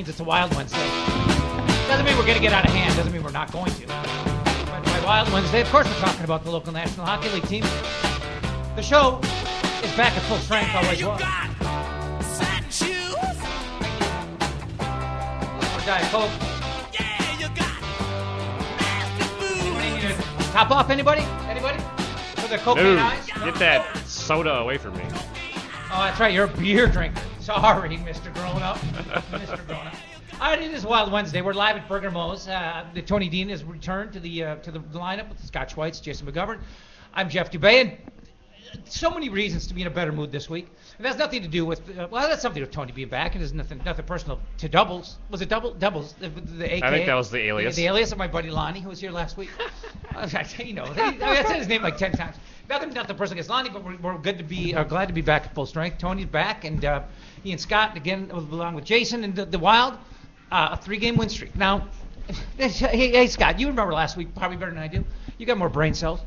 means it's a Wild Wednesday. Doesn't mean we're going to get out of hand. Doesn't mean we're not going to. But by Wild Wednesday, of course, we're talking about the local National Hockey League team. The show is back at full strength. Always was. Or Diet Coke. Top off, anybody? Anybody? For the cocaine eyes? Get that soda away from me. Oh, that's right. You're a beer drinker. Sorry, Mr. Grown-Up. Mr. Grown-Up. All right, it is Wild Wednesday. We're live at Burger Mo's. Tony Dean has returned to the lineup with Scott Schweitz, Jason McGovern. I'm Jeff Dubay, and so many reasons to be in a better mood this week. It has nothing to do with, well, that's something with Tony being back. It is nothing personal to Doubles. Was it Doubles? The AKA? I think that was the alias. The alias of my buddy Lonnie, who was here last week. You know, I said his name like 10 times. Nothing personal against Lonnie, but we're good to be glad to be back at full strength. Tony's back, and he and Scott, again, along with Jason and the Wild, a 3-game win streak. Now, hey, Scott, you remember last week probably better than I do. You got more brain cells.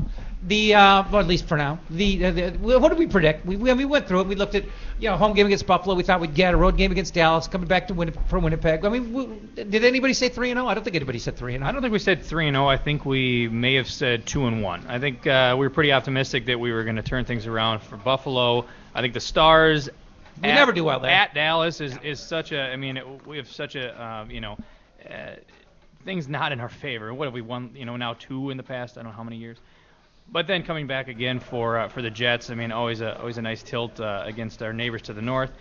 Well, at least for now. What did we predict? We went through it. We looked at, home game against Buffalo. We thought we'd get a road game against Dallas, coming back to for Winnipeg. I mean, did anybody say 3-0? I don't think anybody said 3-0. I don't think we said 3-0. I think we may have said 2-1. I think we were pretty optimistic that we were going to turn things around for Buffalo. I think the Stars. We never do well there. At Dallas is such a. I mean, we have such a. Things not in our favor. What have we won? Now 2 in the past. I don't know how many years. But then coming back again for the Jets, I mean, always a nice tilt against our neighbors to the north.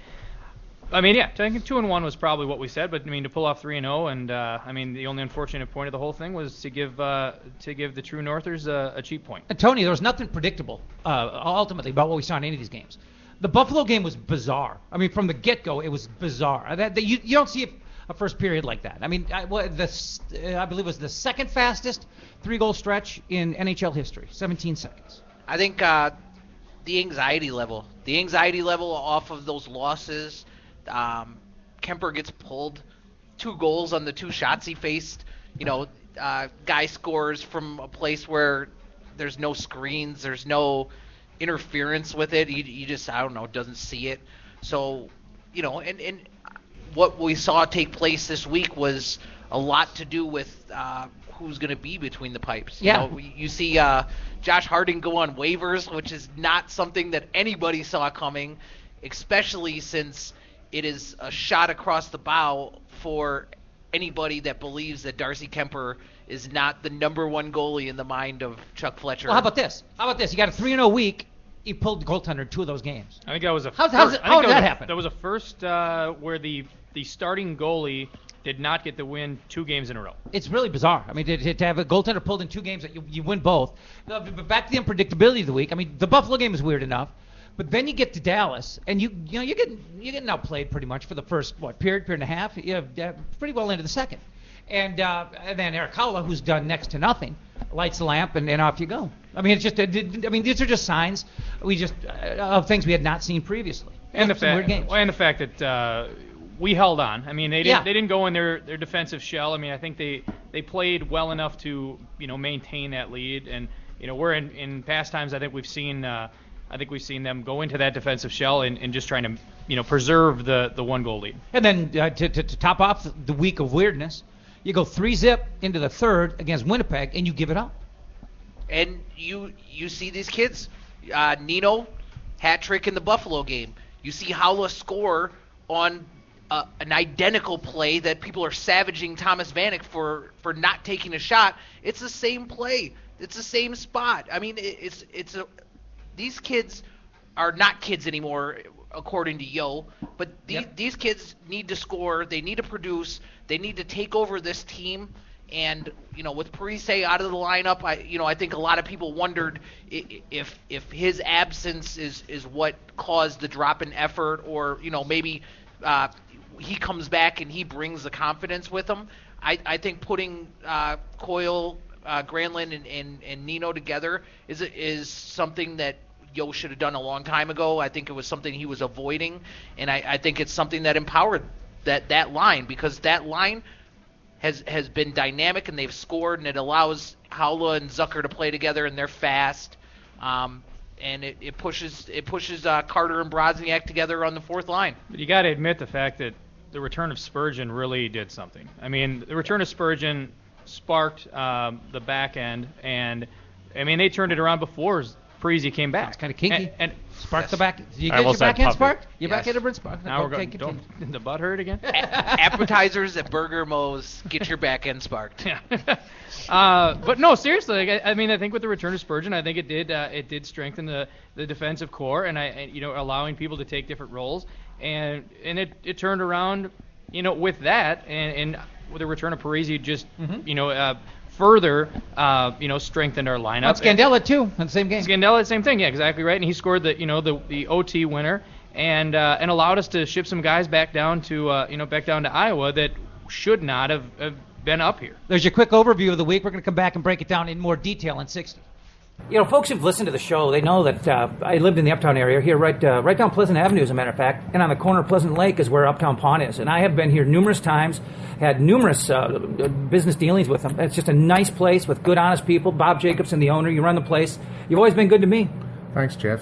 I mean, yeah, I think 2-1 was probably what we said, but I mean to pull off 3-0, and I mean the only unfortunate point of the whole thing was to give the true Northers a cheap point. And Tony, there was nothing predictable ultimately about what we saw in any of these games. The Buffalo game was bizarre. I mean, from the get-go, it was bizarre. You don't see a first period like that. I mean, I believe it was the second fastest 3-goal stretch in NHL history, 17 seconds. I think the anxiety level off of those losses, Kemper gets pulled, 2 goals on the 2 shots he faced. Guy scores from a place where there's no screens, there's no interference with it. You just, I don't know, doesn't see it. So, and what we saw take place this week was a lot to do with who's going to be between the pipes. Yeah. You see Josh Harding go on waivers, which is not something that anybody saw coming, especially since it is a shot across the bow for anybody that believes that Darcy Kemper is not the number 1 goalie in the mind of Chuck Fletcher. Well, how about this? You got a 3-0 week. He pulled the goaltender in 2 of those games. I think that was how did that happen? That was a first where the starting goalie did not get the win 2 games in a row. It's really bizarre. I mean, to have a goaltender pulled in 2 games that you win both. But back to the unpredictability of the week. I mean, the Buffalo game is weird enough, but then you get to Dallas and you're getting outplayed pretty much for the first period and a half. Pretty well into the second, and then Eric Howla, who's done next to nothing, lights the lamp and off you go. I mean, it's just these are just signs of things we had not seen previously. And the weird games. And the fact that we held on. I mean, they didn't go in their defensive shell. I mean, I think they played well enough to maintain that lead. And we're in past times. I think we've seen them go into that defensive shell and just trying to preserve the 1-goal lead. And then to top off the week of weirdness, you go 3-zip into the third against Winnipeg and you give it up. And you see these kids, Nino hat trick in the Buffalo game. You see Howla score on an identical play that people are savaging Thomas Vanek for not taking a shot. It's the same play. It's the same spot. I mean, these kids are not kids anymore, according to Yo. But these kids need to score. They need to produce. They need to take over this team. And with Parise out of the lineup, I think a lot of people wondered if his absence is what caused the drop in effort, or maybe he comes back and he brings the confidence with him. I think putting Coyle, Granlund, and Nino together is something that Yo should have done a long time ago. I think it was something he was avoiding, and I think it's something that empowered that line, because that line has been dynamic and they've scored, and it allows Howla and Zucker to play together, and they're fast. And it pushes Carter and Brozniak together on the 4th line. But you got to admit the fact that the return of Spurgeon really did something. I mean, the return of Spurgeon sparked the back end, and I mean they turned it around before Parisi came back. It's kind of kinky. And spark the back. You I get your almost said back end puppy. sparked? Your Yes. back end been sparked? now we're Okay, going. continue. Don't the butt hurt again? Appetizers at Burger Mo's, get your back end sparked. Yeah. But no, seriously. Like, I mean, I think with the return of Spurgeon, I think it did strengthen the defensive core, and allowing people to take different roles, and it turned around, with that, and with the return of Parisi, just further strengthened our lineup. Well, Scandella too in the same game. Scandella, same thing, yeah, exactly right, and he scored the OT winner, and allowed us to ship some guys back down to Iowa that should not have been up here. There's your quick overview of the week. We're going to come back and break it down in more detail in 60. Folks who've listened to the show, they know that I lived in the Uptown area here, right down Pleasant Avenue, as a matter of fact, and on the corner of Pleasant Lake is where Uptown Pawn is. And I have been here numerous times, had numerous business dealings with them. It's just a nice place with good, honest people. Bob Jacobson, the owner, you run the place. You've always been good to me. Thanks, Jeff.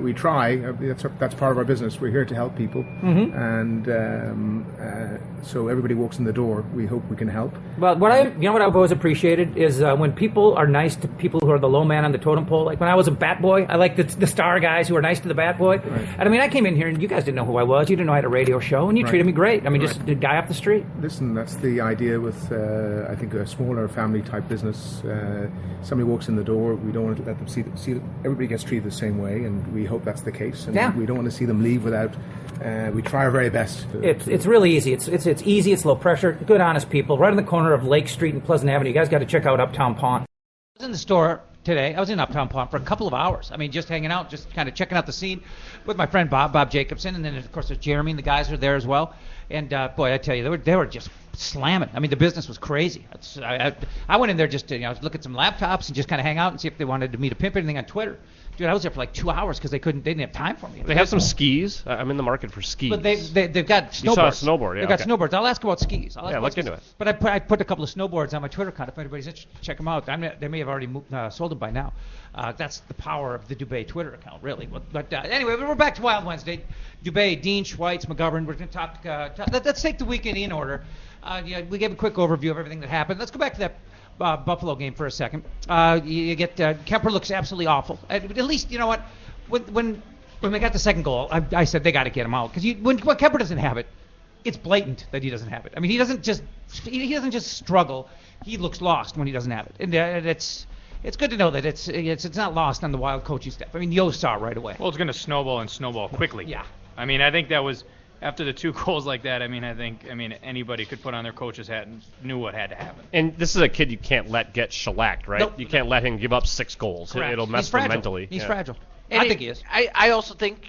We try. That's part of our business. We're here to help people, and so everybody walks in the door. We hope we can help. Well, what I've always appreciated is when people are nice to people who are the low man on the totem pole. Like when I was a bat boy, I like the star guys who are nice to the bat boy. Right. And I mean, I came in here and you guys didn't know who I was. You didn't know I had a radio show, and you treated me great. I mean, just a guy off the street. Listen, that's the idea with I think a smaller family type business. Somebody walks in the door. We don't want to let them see that everybody gets treated the same way, and we hope that's the case. And we don't want to see them leave without. We try our very best. It's really easy. It's easy. It's low pressure. Good, honest people. Right on the corner of Lake Street and Pleasant Avenue. You guys got to check out Uptown Pawn. I was in the store today. I was in Uptown Pawn for a couple of hours. I mean, just hanging out, just kind of checking out the scene with my friend Bob Jacobson, and then of course there's Jeremy and the guys are there as well. And boy, I tell you, they were just slamming. I mean, the business was crazy. I went in there just to look at some laptops and just kind of hang out and see if they wanted me to pimp anything on Twitter. Dude, I was there for like 2 hours because they didn't have time for me. They have some skis. I'm in the market for skis. But they've got snowboards. You saw a snowboard, yeah. They've got snowboards. I'll ask about skis. Look into it. But I put a couple of snowboards on my Twitter account. If anybody's interested, check them out. They may have already sold them by now. That's the power of the Dubay Twitter account, really. But anyway, we're back to Wild Wednesday. Dubay, Dean, Schweitz, McGovern. We're going to talk. Let's take the weekend in order. We gave a quick overview of everything that happened. Let's go back to that Buffalo game for a second. You get Kemper looks absolutely awful. At least, you know what? When they got the second goal, I said they got to get him out because when Kemper doesn't have it, it's blatant that he doesn't have it. I mean, he doesn't just struggle. He looks lost when he doesn't have it, and it's good to know that it's not lost on the Wild coaching staff. I mean, Yo saw it right away. Well, it's going to snowball quickly. Yeah. I mean, I think that was after the 2 goals like that. I mean, anybody could put on their coach's hat and knew what had to happen. And this is a kid you can't let get shellacked, right? Nope. You can't let him give up 6 goals. Correct. It'll mess He's him fragile. mentally. He's Yeah. fragile. And I think he is. I also think,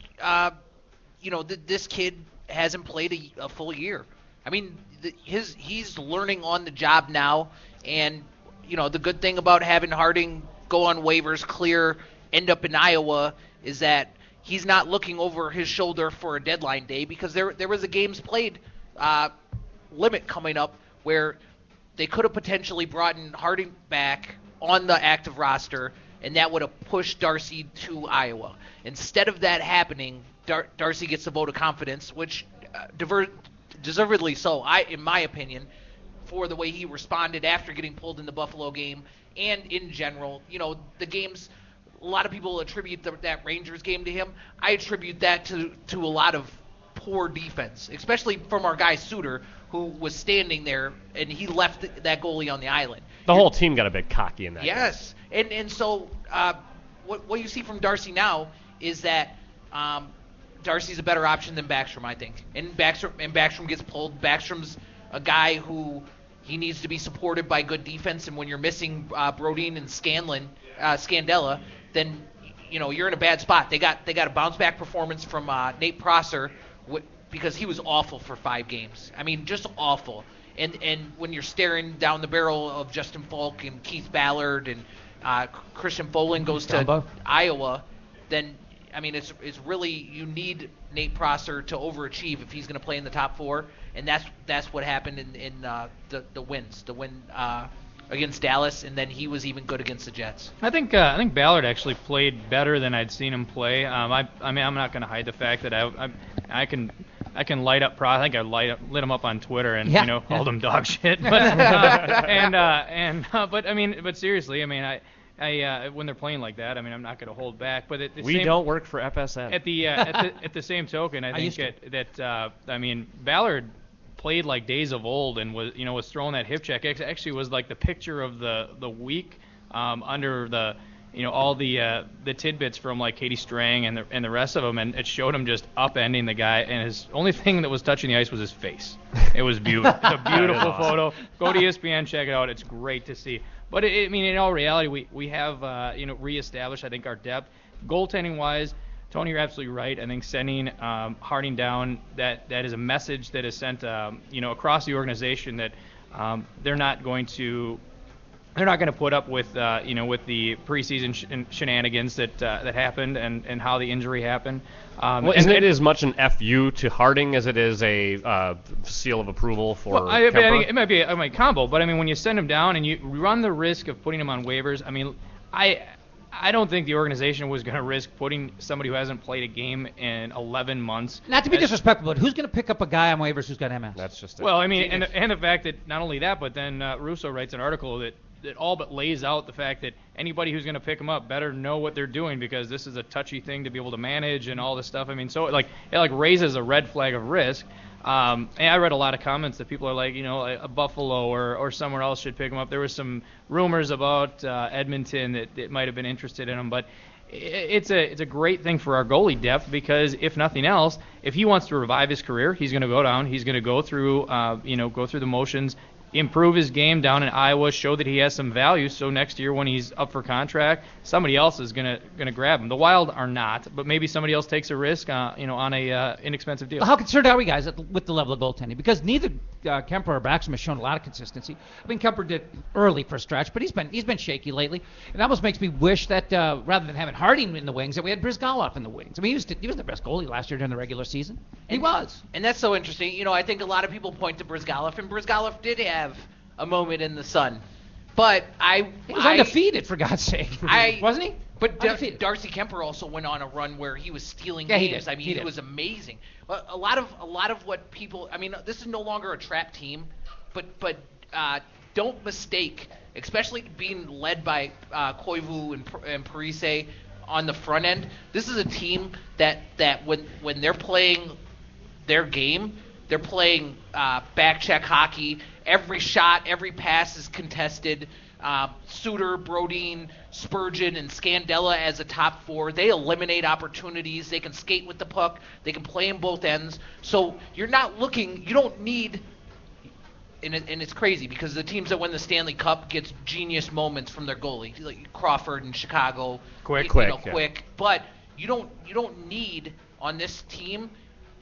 this kid hasn't played a full year. I mean, he's learning on the job now, and the good thing about having Harding go on waivers, clear, end up in Iowa, is that he's not looking over his shoulder for a deadline day because there was a games played limit coming up where they could have potentially brought in Harding back on the active roster, and that would have pushed Darcy to Iowa. Instead of that happening, Darcy gets the vote of confidence, which deservedly so, in my opinion, for the way he responded after getting pulled in the Buffalo game and in general. The games, a lot of people attribute that Rangers game to him. I attribute that to a lot of poor defense, especially from our guy Suter, who was standing there, and he left that goalie on the island. The whole team got a bit cocky in that game. Yes, and so what you see from Darcy now is that Darcy's a better option than Backstrom, I think. And Backstrom gets pulled. Backstrom's a guy who he needs to be supported by good defense, and when you're missing Brodin and Scandella, then you're in a bad spot. They got a bounce back performance from Nate Prosser because he was awful for 5 games. I mean, just awful. And when you're staring down the barrel of Justin Falk and Keith Ballard and Christian Folin goes to Iowa, then I mean it's really, you need Nate Prosser to overachieve if he's going to play in the top 4, and that's what happened in the wins. The win against Dallas, and then he was even good against the Jets. I think Ballard actually played better than I'd seen him play. I mean, I'm not going to hide the fact that I I can light up I think I lit him up on Twitter and called him dog shit. But but seriously, I mean, I when they're playing like that, I mean, I'm not going to hold back. But we don't work for FSN. At the same token, I think that Ballard played like days of old and was throwing that hip check. Actually, was like the picture of the week under the all the tidbits from like Katie Strang and the rest of them, and it showed him just upending the guy, and his only thing that was touching the ice was his face. It was beautiful. It's a beautiful photo. Go to ESPN, check it out. It's great to see. But in all reality, we have reestablished, I think, our depth goaltending wise. Tony, you're absolutely right. I think sending Harding down, that is a message that is sent across the organization that they're not going to put up with with the preseason shenanigans that happened and how the injury happened. Isn't it as much an FU to Harding as it is a seal of approval for Kemper? I think it might be a combo, but I mean, when you send him down and you run the risk of putting him on waivers, I mean, I don't think the organization was going to risk putting somebody who hasn't played a game in 11 months. Not to be disrespectful, but who's going to pick up a guy on waivers who's got MS? That's just it. Well, I mean, and the fact that not only that, but then Russo writes an article that all but lays out the fact that anybody who's going to pick them up better know what they're doing, because this is a touchy thing to be able to manage and all this stuff. I mean, so it raises a red flag of risk. And I read a lot of comments that people are like, a Buffalo or somewhere else should pick him up. There was some rumors about Edmonton that might have been interested in him, but it's a great thing for our goalie depth, because if nothing else, if he wants to revive his career, he's going to go down. He's going to go through the motions, improve his game down in Iowa, show that he has some value. So next year when he's up for contract, somebody else is gonna grab him. The Wild are not, but maybe somebody else takes a risk, on a inexpensive deal. Well, how concerned are we guys with the level of goaltending? Because neither Kemper or Backstrom has shown a lot of consistency. I mean, Kemper did early for a stretch, but he's been shaky lately. It almost makes me wish that rather than having Harding in the wings, that we had Bryzgalov in the wings. I mean, he was the best goalie last year during the regular season. He was. And that's so interesting. I think a lot of people point to Bryzgalov, and Bryzgalov did have a moment in the sun, but he was undefeated, for God's sake. Wasn't he? But Darcy Kemper also went on a run where he was stealing games. He did. I mean, he was amazing. A lot of what people, I mean, this is no longer a trap team, but don't mistake, especially being led by Koivu and Parise on the front end. This is a team that when they're playing their game, they're playing back check hockey. Every shot, every pass is contested. Suter, Brodin, Spurgeon, and Scandella as a top four. They eliminate opportunities. They can skate with the puck. They can play in both ends. So you don't need, and it's crazy because the teams that win the Stanley Cup gets genius moments from their goalie, like Crawford in Chicago. Quick. But you don't need on this team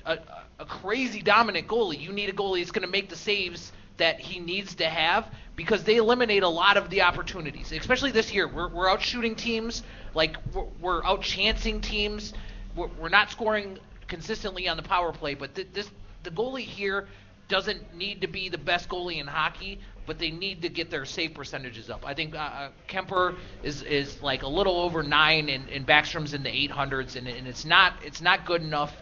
a crazy dominant goalie. You need a goalie that's going to make the saves that he needs to have, because they eliminate a lot of the opportunities, especially this year. We're out shooting teams, like we're out chancing teams. We're not scoring consistently on the power play, but the goalie here doesn't need to be the best goalie in hockey, but they need to get their save percentages up. I think Kemper is like a little over 9, and Backstrom's in the 800s, and it's not good enough.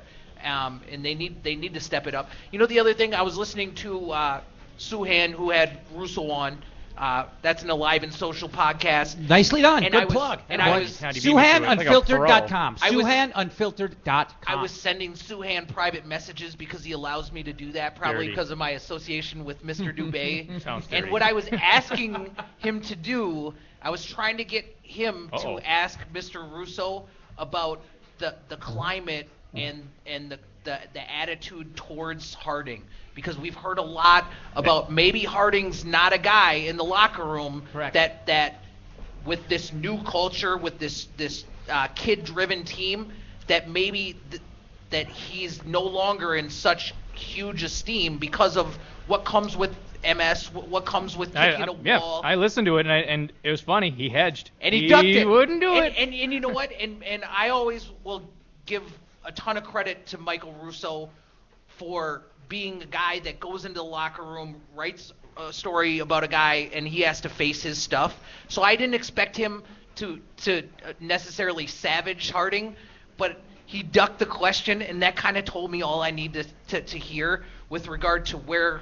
And they need to step it up. The other thing, I was listening to Suhan, who had Russo on. That's an Alive and Social podcast. Nicely done. And Good plug. And I was SuhanUnfiltered.com. SuhanUnfiltered.com. I was sending Suhan private messages because he allows me to do that, probably because of my association with Mr. Dubay. Sounds and dirty. what I was asking him to do, I was trying to get him to ask Mr. Russo about the climate and the attitude towards Harding, because we've heard a lot about maybe Harding's not a guy in the locker room. Correct. that with this new culture, with this kid-driven team, that maybe that he's no longer in such huge esteem because of what comes with MS, what comes with kicking a wall. Yeah, I listened to it, and it was funny. He hedged. And he ducked it. He wouldn't do it. And you know what? And I always will give a ton of credit to Michael Russo for being a guy that goes into the locker room, writes a story about a guy, and he has to face his stuff. So I didn't expect him to necessarily savage Harding, but he ducked the question, and that kind of told me all I need to hear with regard to where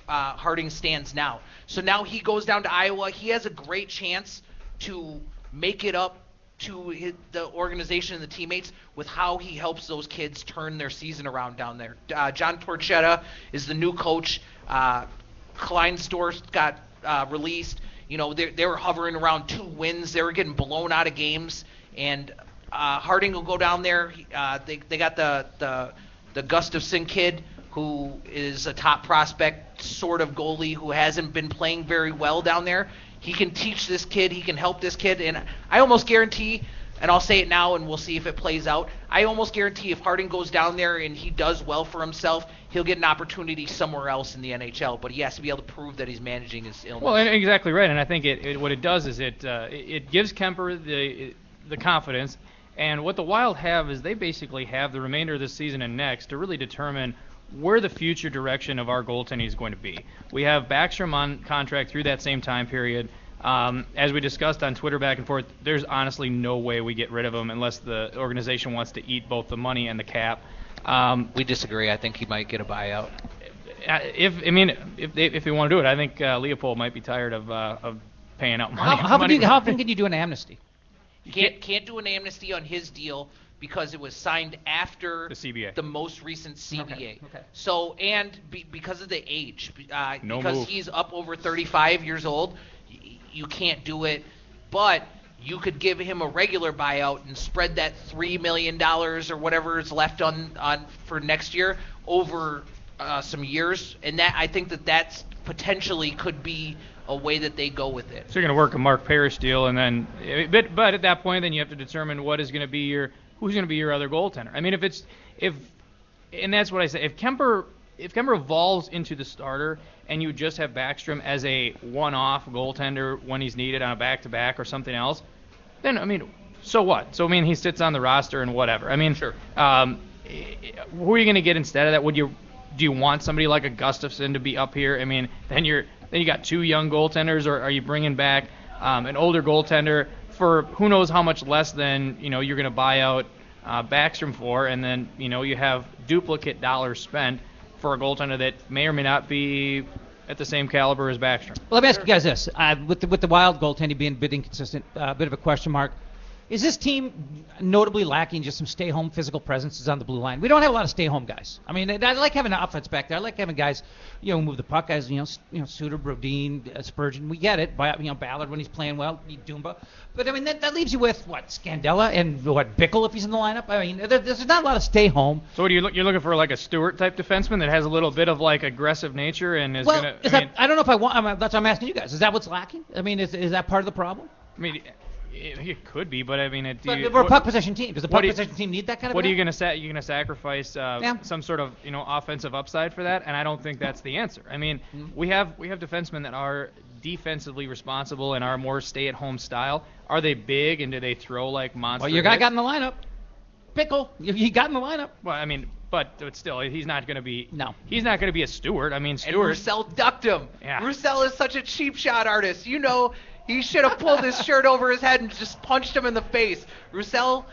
Harding stands now. So now he goes down to Iowa. He has a great chance to make it up to the organization and the teammates with how he helps those kids turn their season around down there. John Torchetta is the new coach. Kleinsdorf got released. You know, they were hovering around 2 wins. They were getting blown out of games. And Harding will go down there. They got the Gustafson kid, who is a top prospect sort of goalie who hasn't been playing very well down there. He can teach this kid. He can help this kid. And I almost guarantee, and I'll say it now and we'll see if it plays out, I almost guarantee if Harding goes down there and he does well for himself, he'll get an opportunity somewhere else in the NHL. But he has to be able to prove that he's managing his illness. Well, exactly right. And I think what it does is it gives Kemper the confidence. And what the Wild have is they basically have the remainder of this season and next to really determine where the future direction of our goaltending is going to be. We have Backstrom on contract through that same time period. As we discussed on Twitter back and forth, there's honestly no way we get rid of him unless the organization wants to eat both the money and the cap. We disagree. I think he might get a buyout. If they want to do it, I think Leopold might be tired of paying out money. How often can you do an amnesty? You can't do an amnesty on his deal because it was signed after the CBA, the most recent CBA. Okay. So, and because of the age, no because move. he's up over 35 years old, you can't do it. But you could give him a regular buyout and spread that $3 million or whatever is left on for next year over some years, and that I think that's potentially could be a way that they go with it. So you're going to work a Mark Parrish deal, and then, but at that point, then you have to determine who's going to be your other goaltender. I mean, and that's what I say. If Kemper evolves into the starter, and you just have Backstrom as a one-off goaltender when he's needed on a back-to-back or something else, then I mean, so what? So I mean, he sits on the roster and whatever. I mean, sure. Who are you going to get instead of that? Do you want somebody like a Gustafson to be up here? I mean, then you got 2 young goaltenders, or are you bringing back an older goaltender for who knows how much less than you're going to buy out Backstrom for, and then you have duplicate dollars spent for a goaltender that may or may not be at the same caliber as Backstrom. Well, let me ask you guys this: with the Wild goaltending being a bit inconsistent, a bit of a question mark. Is this team notably lacking just some stay-home physical presences on the blue line? We don't have a lot of stay-home guys. I mean, I like having an offense back there. I like having guys, move the puck, guys, Suter, Brodin, Spurgeon. We get it. Ballard when he's playing well, Dumba. But I mean, that leaves you with what, Scandella and Bickle if he's in the lineup. I mean, there's not a lot of stay-home. So what you're looking for, like a Stewart type defenseman that has a little bit of like aggressive nature and is gonna. I don't know if I want. That's what I'm asking you guys. Is that what's lacking? I mean, is that part of the problem? I mean. It could be, but I mean, we're a puck possession team. Does the puck possession team need that kind of? What are you going to say? You're going to sacrifice some sort of offensive upside for that, and I don't think that's the answer. I mean, we have defensemen that are defensively responsible and are more stay-at-home style. Are they big and do they throw like monster? Well, your guy got in the lineup. Pickle, he got in the lineup. Well, I mean, but still, he's not going to be. No. He's not going to be a Stewart. I mean, Stewart. And Roussel ducked him. Yeah. Roussel is such a cheap shot artist. He should have pulled his shirt over his head and just punched him in the face. Roussel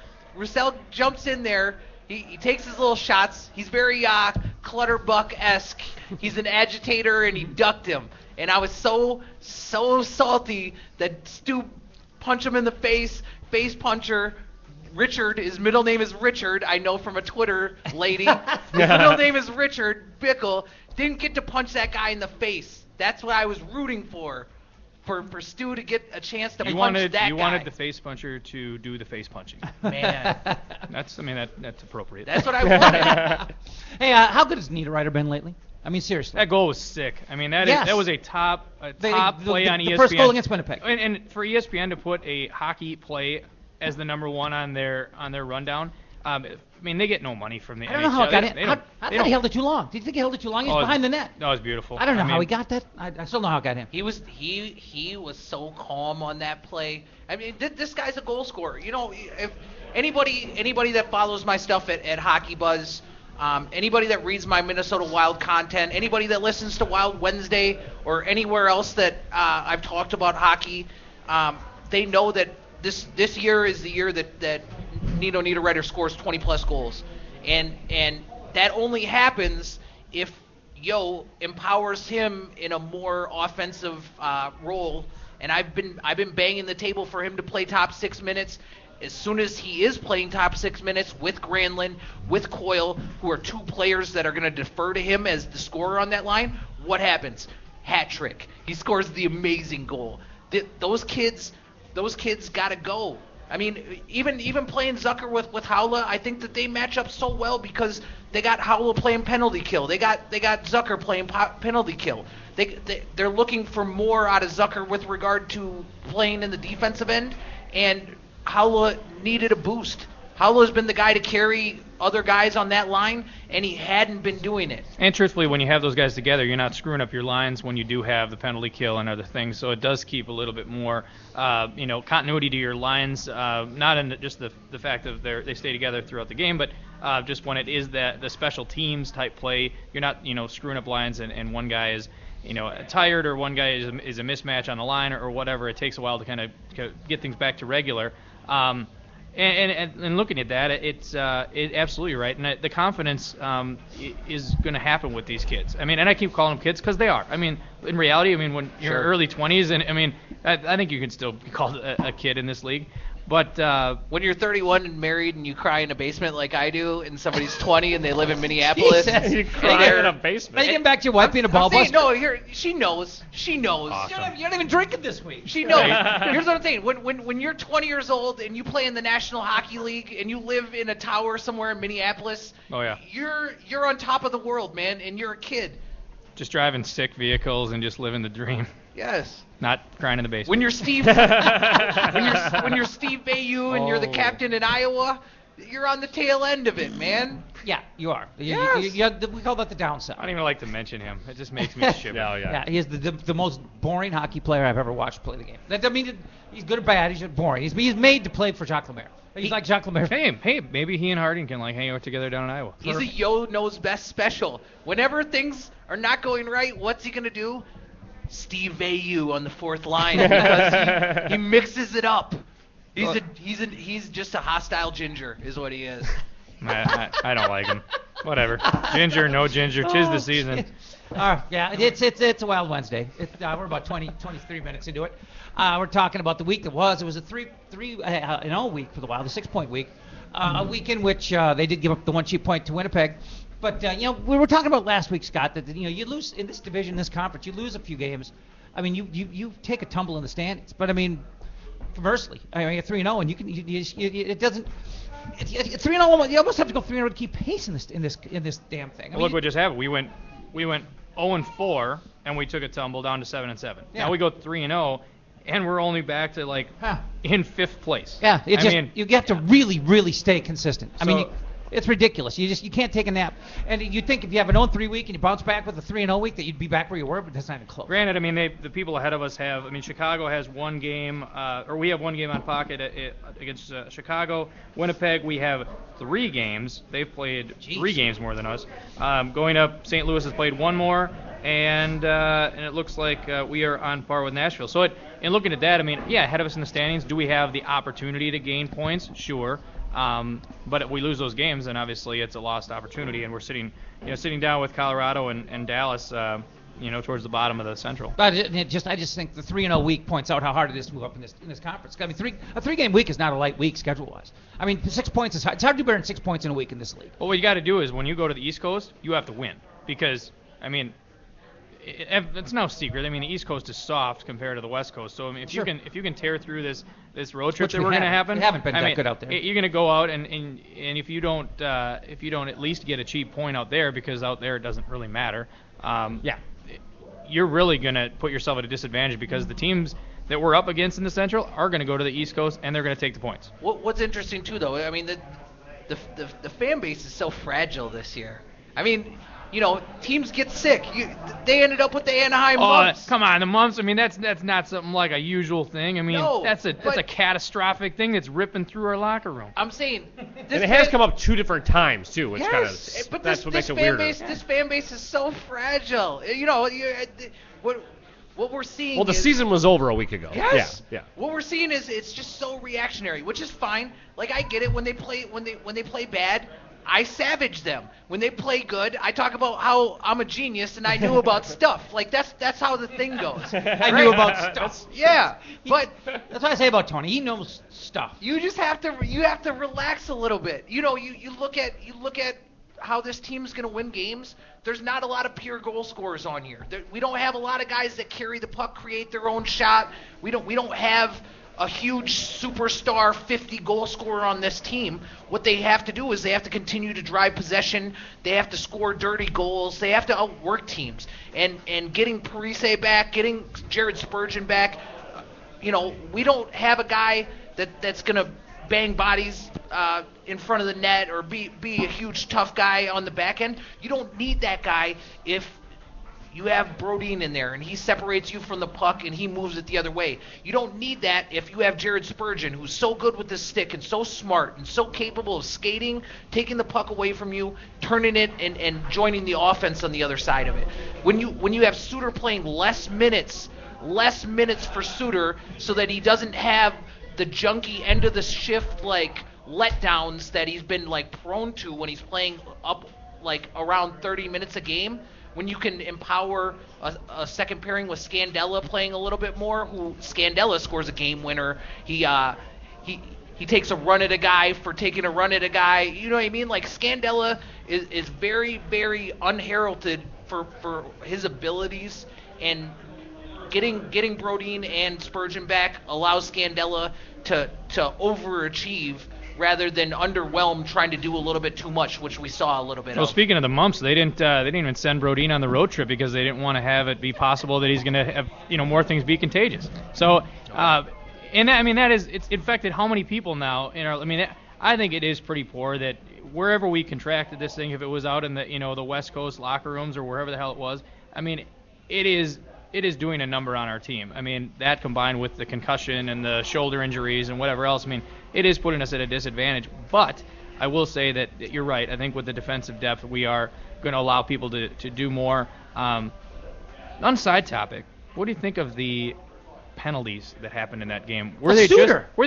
jumps in there. He takes his little shots. He's very Clutterbuck-esque. He's an agitator, and he ducked him. And I was so salty that Stu punched him in the face puncher. Richard, his middle name is Richard. I know from a Twitter lady. His middle name is Richard Bickle. Didn't get to punch that guy in the face. That's what I was rooting for. For Stu to get a chance to punch that guy. You wanted the face puncher to do the face punching. Man. That's appropriate. That's what I wanted. Hey, how good has Niederreiter been lately? I mean, seriously. That goal was sick. I mean, that was a top play on ESPN. The first goal against Winnipeg. And for ESPN to put a hockey play as the number 1 on their rundown, I mean, they get no money from the NHL. I don't know how it got in. How he held it too long? Did you think he held it too long? He was behind the net. That was beautiful. I don't know how he got that. I still know how it got him. He was so calm on that play. I mean, this guy's a goal scorer. If anybody that follows my stuff at Hockey Buzz, anybody that reads my Minnesota Wild content, anybody that listens to Wild Wednesday or anywhere else that I've talked about hockey, they know that this year is the year that Nino Niederreiter scores 20-plus goals. And that only happens if Yo empowers him in a more offensive role. And I've been banging the table for him to play top 6 minutes. As soon as he is playing top 6 minutes with Granlund, with Coyle, who are 2 players that are going to defer to him as the scorer on that line, what happens? Hat trick. He scores the amazing goal. Those kids got to go. I mean, even playing Zucker with Haula, I think that they match up so well because they got Haula playing penalty kill. They got Zucker playing penalty kill. They're looking for more out of Zucker with regard to playing in the defensive end, and Haula needed a boost. Haula's been the guy to carry other guys on that line, and he hadn't been doing it. And truthfully, when you have those guys together, you're not screwing up your lines when you do have the penalty kill and other things. So it does keep a little bit more, continuity to your lines. Not in just the fact that they stay together throughout the game, but just when it is the special teams type play, you're not screwing up lines and one guy is tired or one guy is a mismatch on the line or whatever. It takes a while to kind of get things back to regular. And looking at that, it's absolutely right. And the confidence is going to happen with these kids. I mean, and I keep calling them kids because they are. I mean, in reality, when you're early 20s, and I think you can still be called a kid in this league. But when you're 31 and married and you cry in a basement like I do, and somebody's 20 and they live in Minneapolis, you cry in a basement. Are you getting back to your wife being a ball buster? No, she knows. Awesome. You're not even drinking this week. She knows. Here's what I'm saying. When you're 20 years old and you play in the National Hockey League and you live in a tower somewhere in Minneapolis, oh yeah, you're on top of the world, man, and you're a kid. Just driving sick vehicles and just living the dream. Yes. Not crying in the basement. When you're Steve, when you're Steve Bayou and you're the captain in Iowa, you're on the tail end of it, man. Yeah, you are. Yes. We call that the downside. I don't even like to mention him. It just makes me shiver. Yeah, he is the most boring hockey player I've ever watched play the game. That doesn't mean he's good or bad. He's just boring. He's made to play for Jacques Lemaire. He's like Jacques Lemaire. Hey, maybe he and Harding can hang out together down in Iowa. He's a Yo knows best special. Whenever things are not going right, what's he gonna do? Steve Bayou on the fourth line because he mixes it up. He's just a hostile ginger, is what he is. I don't like him. Whatever. Ginger, no ginger. 'Tis the season. Yeah, it's a wild Wednesday. We're about 23 minutes into it. We're talking about the week that was. It was a 3-0 week for the Wild, a 6-point week. A week in which they did give up the one cheap point to Winnipeg. But, we were talking about last week, Scott, that, you lose in this division, this conference, you lose a few games. I mean, you take a tumble in the standings. But, I mean, conversely, you're 3-0, and it doesn't – 3-0, you almost have to go 3-0 to keep pace in this damn thing. Look what just happened. We went 0-4, and we took a tumble down to 7-7. Yeah. Now we go 3-0, and we're only back to in 5th place. Yeah, you have to really, really stay consistent. It's ridiculous. You can't take a nap. And you think if you have an 0-3 week and you bounce back with a 3-0 week that you'd be back where you were, but that's not even close. Granted, the people ahead of us have. Chicago has one game, or we have one game on pocket against Chicago. Winnipeg, we have 3 games. They've played 3 games more than us. Going up, St. Louis has played 1 more, and it looks like we are on par with Nashville. So in looking at that, ahead of us in the standings, do we have the opportunity to gain points? Sure. But if we lose those games, then obviously it's a lost opportunity, and we're sitting down with Colorado and Dallas, towards the bottom of the Central. But I just think the 3-0 week points out how hard it is to move up in this conference. A 3-game week is not a light week schedule-wise. 6 points is hard. It's hard to do better than 6 points in a week in this league. Well, what you got to do is when you go to the East Coast, you have to win because it's no secret. The East Coast is soft compared to the West Coast. So if you can tear through this road trip that we're going to happen, we haven't been that good out there. You're going to go out and if you don't at least get a cheap point out there, because out there it doesn't really matter. You're really going to put yourself at a disadvantage because the teams that we're up against in the Central are going to go to the East Coast and they're going to take the points. What's interesting too, though, the fan base is so fragile this year. Teams get sick. They ended up with the Anaheim mumps. Come on, the mumps. That's not something like a usual thing. No, that's a catastrophic thing that's ripping through our locker room. I'm saying, and it has come up 2 different times too, which that's what makes it weirder. This fan base is so fragile. what we're seeing. Well, the is, season was over a week ago. Yes. Yeah. What we're seeing is it's just so reactionary, which is fine. Like I get it when they play bad. I savage them. When they play good, I talk about how I'm a genius and I knew about stuff. Like that's how the thing goes. I knew about stuff. Yeah, but That's what I say about Tony. He knows stuff. you just have to relax a little bit. You look at how this team's going to win games. There's not a lot of pure goal scorers on here. We don't have a lot of guys that carry the puck, create their own shot. We don't have a huge superstar 50 goal scorer on this team. What they have to do is they have to continue to drive possession. They have to score dirty goals. They have to outwork teams. And getting Parise back, getting Jared Spurgeon back, we don't have a guy that's going to bang bodies in front of the net or be a huge tough guy on the back end. You don't need that guy if you have Brodin in there and he separates you from the puck and he moves it the other way. You don't need that if you have Jared Spurgeon, who's so good with the stick and so smart and so capable of skating, taking the puck away from you, turning it and joining the offense on the other side of it. When you have Suter playing less minutes for Suter so that he doesn't have the junky end of the shift like letdowns that he's been like prone to when he's playing up like around 30 minutes a game, when you can empower a second pairing with Scandella playing a little bit more, who Scandella scores a game winner. He takes a run at a guy for taking a run at a guy. You know what I mean? Like Scandella is very, very unheralded for his abilities, and getting Brodin and Spurgeon back allows Scandella to overachieve rather than underwhelm trying to do a little bit too much, which we saw a little bit Well, of. speaking of the mumps, they didn't even send Brodin on the road trip because they didn't want to have it be possible that he's going to have more things be contagious. So, it's infected how many people now? I think it is pretty poor that wherever we contracted this thing, if it was out in the West Coast locker rooms or wherever the hell it was, it is doing a number on our team. That combined with the concussion and the shoulder injuries and whatever else, it is putting us at a disadvantage. But I will say that you're right. I think with the defensive depth, we are going to allow people to do more. On side topic, what do you think of the penalties that happened in that game? Were they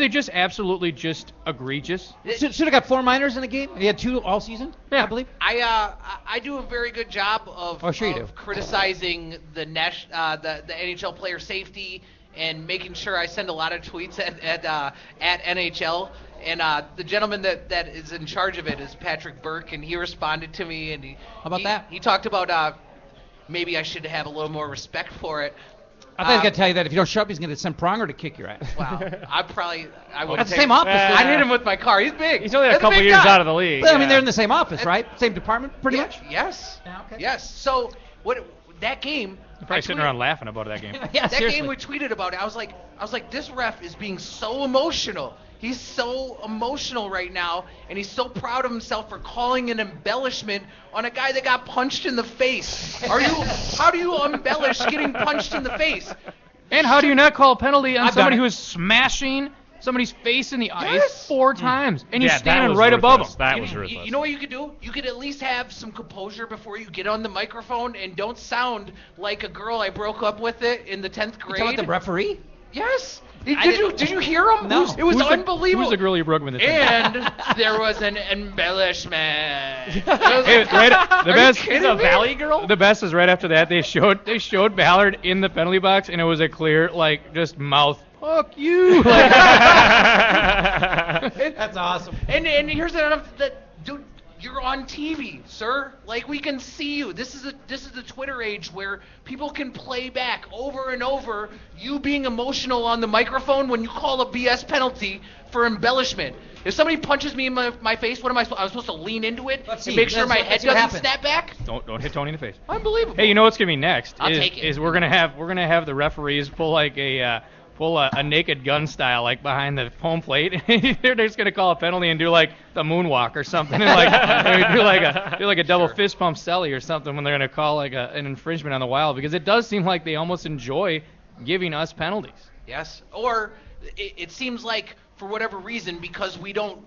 just absolutely just egregious? Should have got 4 minors in the game. He had 2 all season, Yeah. I believe. I do a very good job of criticizing the NHL player safety and making sure I send a lot of tweets at NHL. And the gentleman that is in charge of it is Patrick Burke, and he responded to me. And how about that? He talked about maybe I should have a little more respect for it. I thought he was going to tell you that if you don't show up, he's going to send Pronger to kick your ass. Wow. I would. That's the same office. I'd hit him with my car. He's big. He's only a couple years out of the league. Well, they're in the same office, right? Same department, pretty much? Yes. Yeah, okay. Yes. So that game. You're probably sitting around laughing about that game. Yeah, that seriously. game we tweeted about it. I was like, this ref is being so emotional. He's so emotional right now, and he's so proud of himself for calling an embellishment on a guy that got punched in the face. How do you embellish getting punched in the face? And how do you not call a penalty on I've somebody done it. who is smashing somebody's face in the ice Yes. 4 times, and he's Yeah, that standing was right above him? ruthless. That was ruthless. You know what you could do? You could at least have some composure before you get on the microphone and don't sound like a girl I broke up with in the 10th You grade. talking about the referee? Yes. Did you hear him? No. It was unbelievable. Who's the girl you broke with? And there was an embellishment. Hey, the best. He's a Valley girl? The best is right after that they showed Ballard in the penalty box, and it was a clear just mouth. Fuck you. That's awesome. And here's another dude. You're on TV, sir. Like, we can see you. This is the Twitter age where people can play back over and over you being emotional on the microphone when you call a BS penalty for embellishment. If somebody punches me in my face, what am I supposed? I'm supposed to lean into it and make sure my head doesn't snap back. Don't hit Tony in the face. Unbelievable. Hey, you know what's gonna be next? I'll take it. Is we're gonna have the referees pull a naked gun style behind the home plate. They're just gonna call a penalty and do the moonwalk or something, and do a double fist pump celly or something when they're gonna call an infringement on the Wild, because it does seem like they almost enjoy giving us penalties. Yes. Or it seems like for whatever reason, because we don't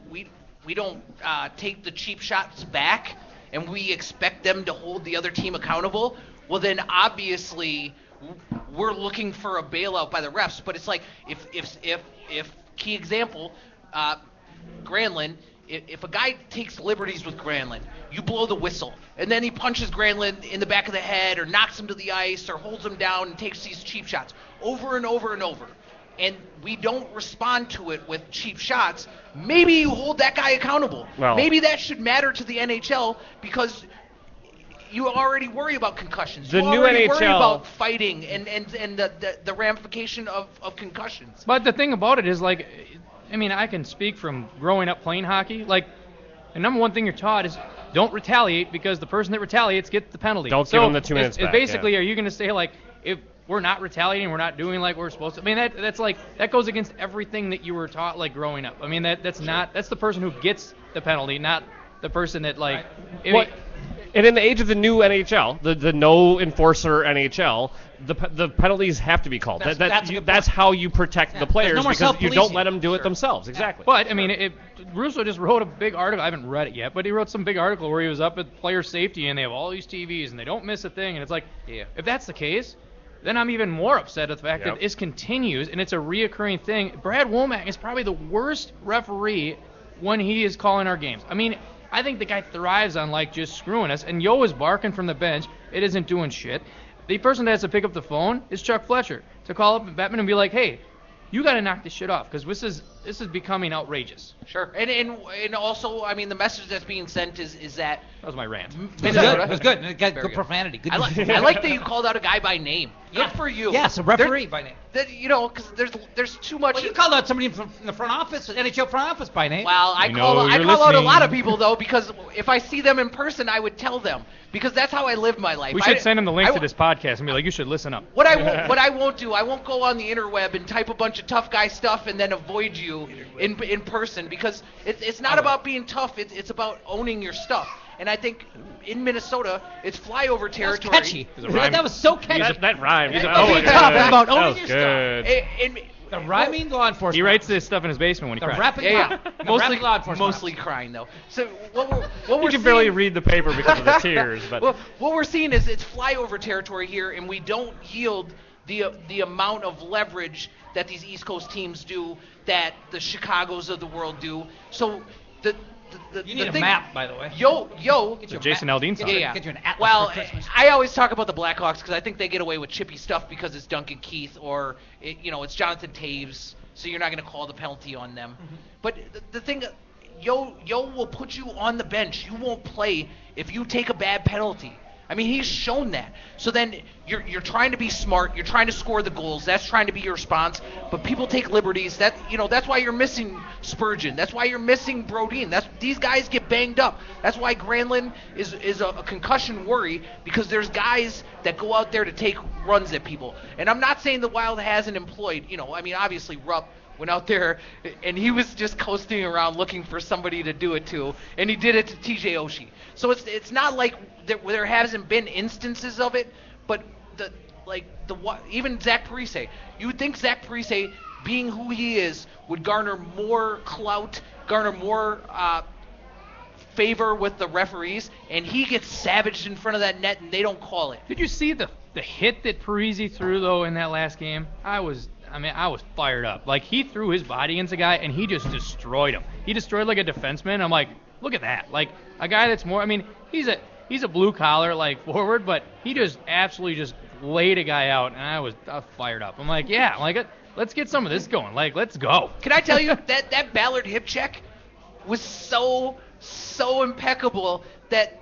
take the cheap shots back and we expect them to hold the other team accountable. Well, then obviously we're looking for a bailout by the refs. But it's like if key example, Granlund. If a guy takes liberties with Granlund, you blow the whistle, and then he punches Granlund in the back of the head or knocks him to the ice or holds him down and takes these cheap shots over and over and over, and we don't respond to it with cheap shots, maybe you hold that guy accountable. Well, maybe that should matter to the NHL because you already worry about concussions. The you new already NHL worry about fighting and the ramification of concussions. But the thing about it is, like, I mean, I can speak from growing up playing hockey. Like, the number one thing you're taught is don't retaliate because the person that retaliates gets the penalty. Don't give them the 2 minutes back. Basically, are you going to say, like, if we're not retaliating, we're not doing like we're supposed to? I mean, that's like, that goes against everything that you were taught, like, growing up. I mean, that's the person who gets the penalty, not the person that, like... And in the age of the new NHL, the no enforcer NHL, the penalties have to be called. That's how you protect the players because you don't let them do it themselves. Exactly. But I mean, Russo just wrote a big article. I haven't read it yet, but he wrote some big article where he was up at player safety and they have all these TVs and they don't miss a thing. And it's like, if that's the case, then I'm even more upset at the fact that this continues and it's a reoccurring thing. Brad Womack is probably the worst referee when he is calling our games. I mean, I think the guy thrives on, like, just screwing us. And Yo is barking from the bench. It isn't doing shit. The person that has to pick up the phone is Chuck Fletcher to call up Bettman and be like, hey, you got to knock this shit off because this is becoming outrageous. Sure. And also, I mean, the message that's being sent is that... That was my rant. It was good. It got good profanity. Good. I like that you called out a guy by name. Good for you. Yes, a referee by name. Because there's too much... Well, you called out somebody from the front office, NHL front office by name. Well, I call out a lot of people, though, because if I see them in person, I would tell them. Because that's how I live my life. We should send them the link to this podcast and be like, you should listen up. What I won't do, I won't go on the interweb and type a bunch of tough guy stuff and then avoid you in person because it's not about being tough. It's about owning your stuff. And I think in Minnesota, it's flyover territory. That was catchy. That was so catchy. That rhymed. About owning your stuff. The rhyming law enforcement. He writes this stuff in his basement when he cries. Rapping law enforcement. Mostly crying, though. So what we're you can barely read the paper because of the tears. But what we're seeing is it's flyover territory here, and we don't yield the amount of leverage that these East Coast teams do, that the Chicagos of the world do. So you need a map, by the way. Get your Jason Aldean song. Get you an atlas for Christmas. I always talk about the Blackhawks because I think they get away with chippy stuff because it's Duncan Keith or it's Jonathan Taves, so you're not going to call the penalty on them. Mm-hmm. But the thing, Yo will put you on the bench. You won't play if you take a bad penalty. I mean, he's shown that. So then you're trying to be smart. You're trying to score the goals. That's trying to be your response. But people take liberties. That's why you're missing Spurgeon. That's why you're missing Brodin. These guys get banged up. That's why Granlund is a concussion worry because there's guys that go out there to take runs at people. And I'm not saying the Wild hasn't employed. I mean, obviously Rupp went out there and he was just coasting around looking for somebody to do it to, and he did it to TJ Oshie. So it's not like there hasn't been instances of it, but even Zach Parise. You would think Zach Parise, being who he is, would garner more clout, garner more favor with the referees, and he gets savaged in front of that net and they don't call it. Did you see the hit that Parise threw though in that last game? I was fired up. Like, he threw his body against a guy and he just destroyed him. He destroyed like a defenseman. I'm like, look at that. Like, a guy that's more, I mean, he's a blue collar like forward, but he just absolutely just laid a guy out, and I was fired up. I'm like, let's get some of this going. Like, let's go. Can I tell you that Ballard hip check was so impeccable that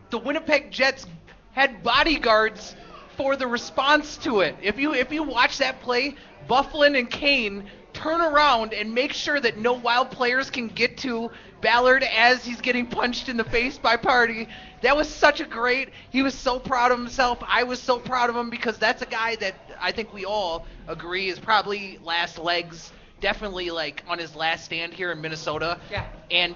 the Winnipeg Jets had bodyguards for the response to it. If you watch that play, Byfuglien and Kane turn around and make sure that no Wild players can get to Ballard as he's getting punched in the face by Party. That was such a great. He was so proud of himself. I was so proud of him because that's a guy that I think we all agree is probably last legs, definitely like on his last stand here in Minnesota. Yeah. And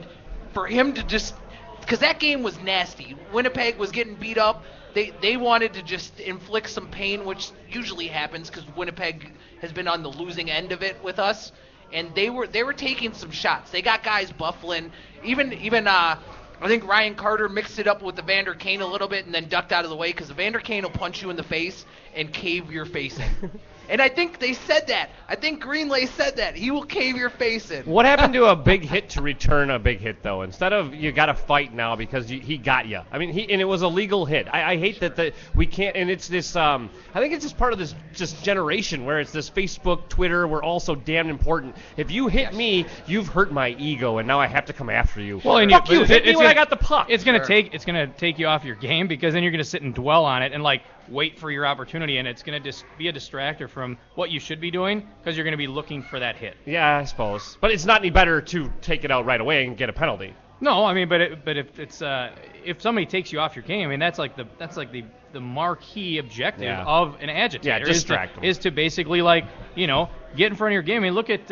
for him to just, because that game was nasty. Winnipeg was getting beat up. They wanted to just inflict some pain, which usually happens because Winnipeg has been on the losing end of it with us. And they were taking some shots. They got guys Byfuglien, even I think Ryan Carter mixed it up with Evander Kane a little bit and then ducked out of the way because Evander Kane will punch you in the face and cave your face in. And I think they said that. I think Greenlay said that. He will cave your face in. What happened to a big hit to return a big hit, though? Instead of you got to fight now because he got you. I mean, and it was a legal hit. I hate that we can't, and it's this, I think it's just part of this just generation where it's this Facebook, Twitter, we're all so damn important. If you hit me, you've hurt my ego, and now I have to come after you. Well, Fuck you, hit me when I got the puck. It's gonna take you off your game because then you're gonna sit and dwell on it and wait for your opportunity, and it's going to be a distractor from what you should be doing because you're going to be looking for that hit. Yeah, I suppose. But it's not any better to take it out right away and get a penalty. No, I mean, but if it's if somebody takes you off your game, I mean that's like the marquee objective of an agitator. Yeah, distract them. Is to basically get in front of your game. I mean, look at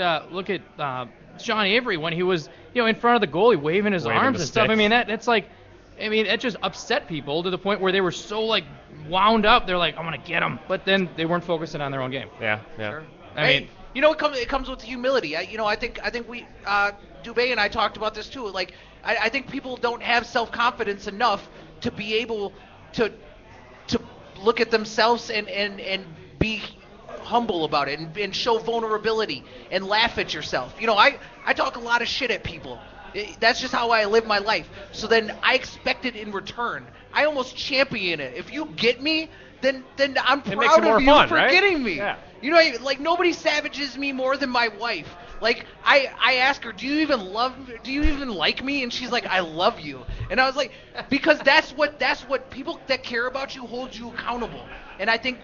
Sean Avery when he was in front of the goalie waving his arms and stuff. Stick. I mean that just upset people to the point where they were so wound up. They're like, I'm gonna get him, but then they weren't focusing on their own game. Yeah. Sure. I mean, it comes with humility. I think we Dubay and I talked about this too. I think people don't have self-confidence enough to be able to look at themselves and be humble about it and show vulnerability and laugh at yourself. I talk a lot of shit at people. That's just how I live my life. So then I expect it in return. I almost champion it. If you get me, then I'm proud of you for getting me. Yeah. Nobody savages me more than my wife. I ask her, do you even like me? And she's like, I love you. And I was like, because that's what people that care about you hold you accountable. And I think,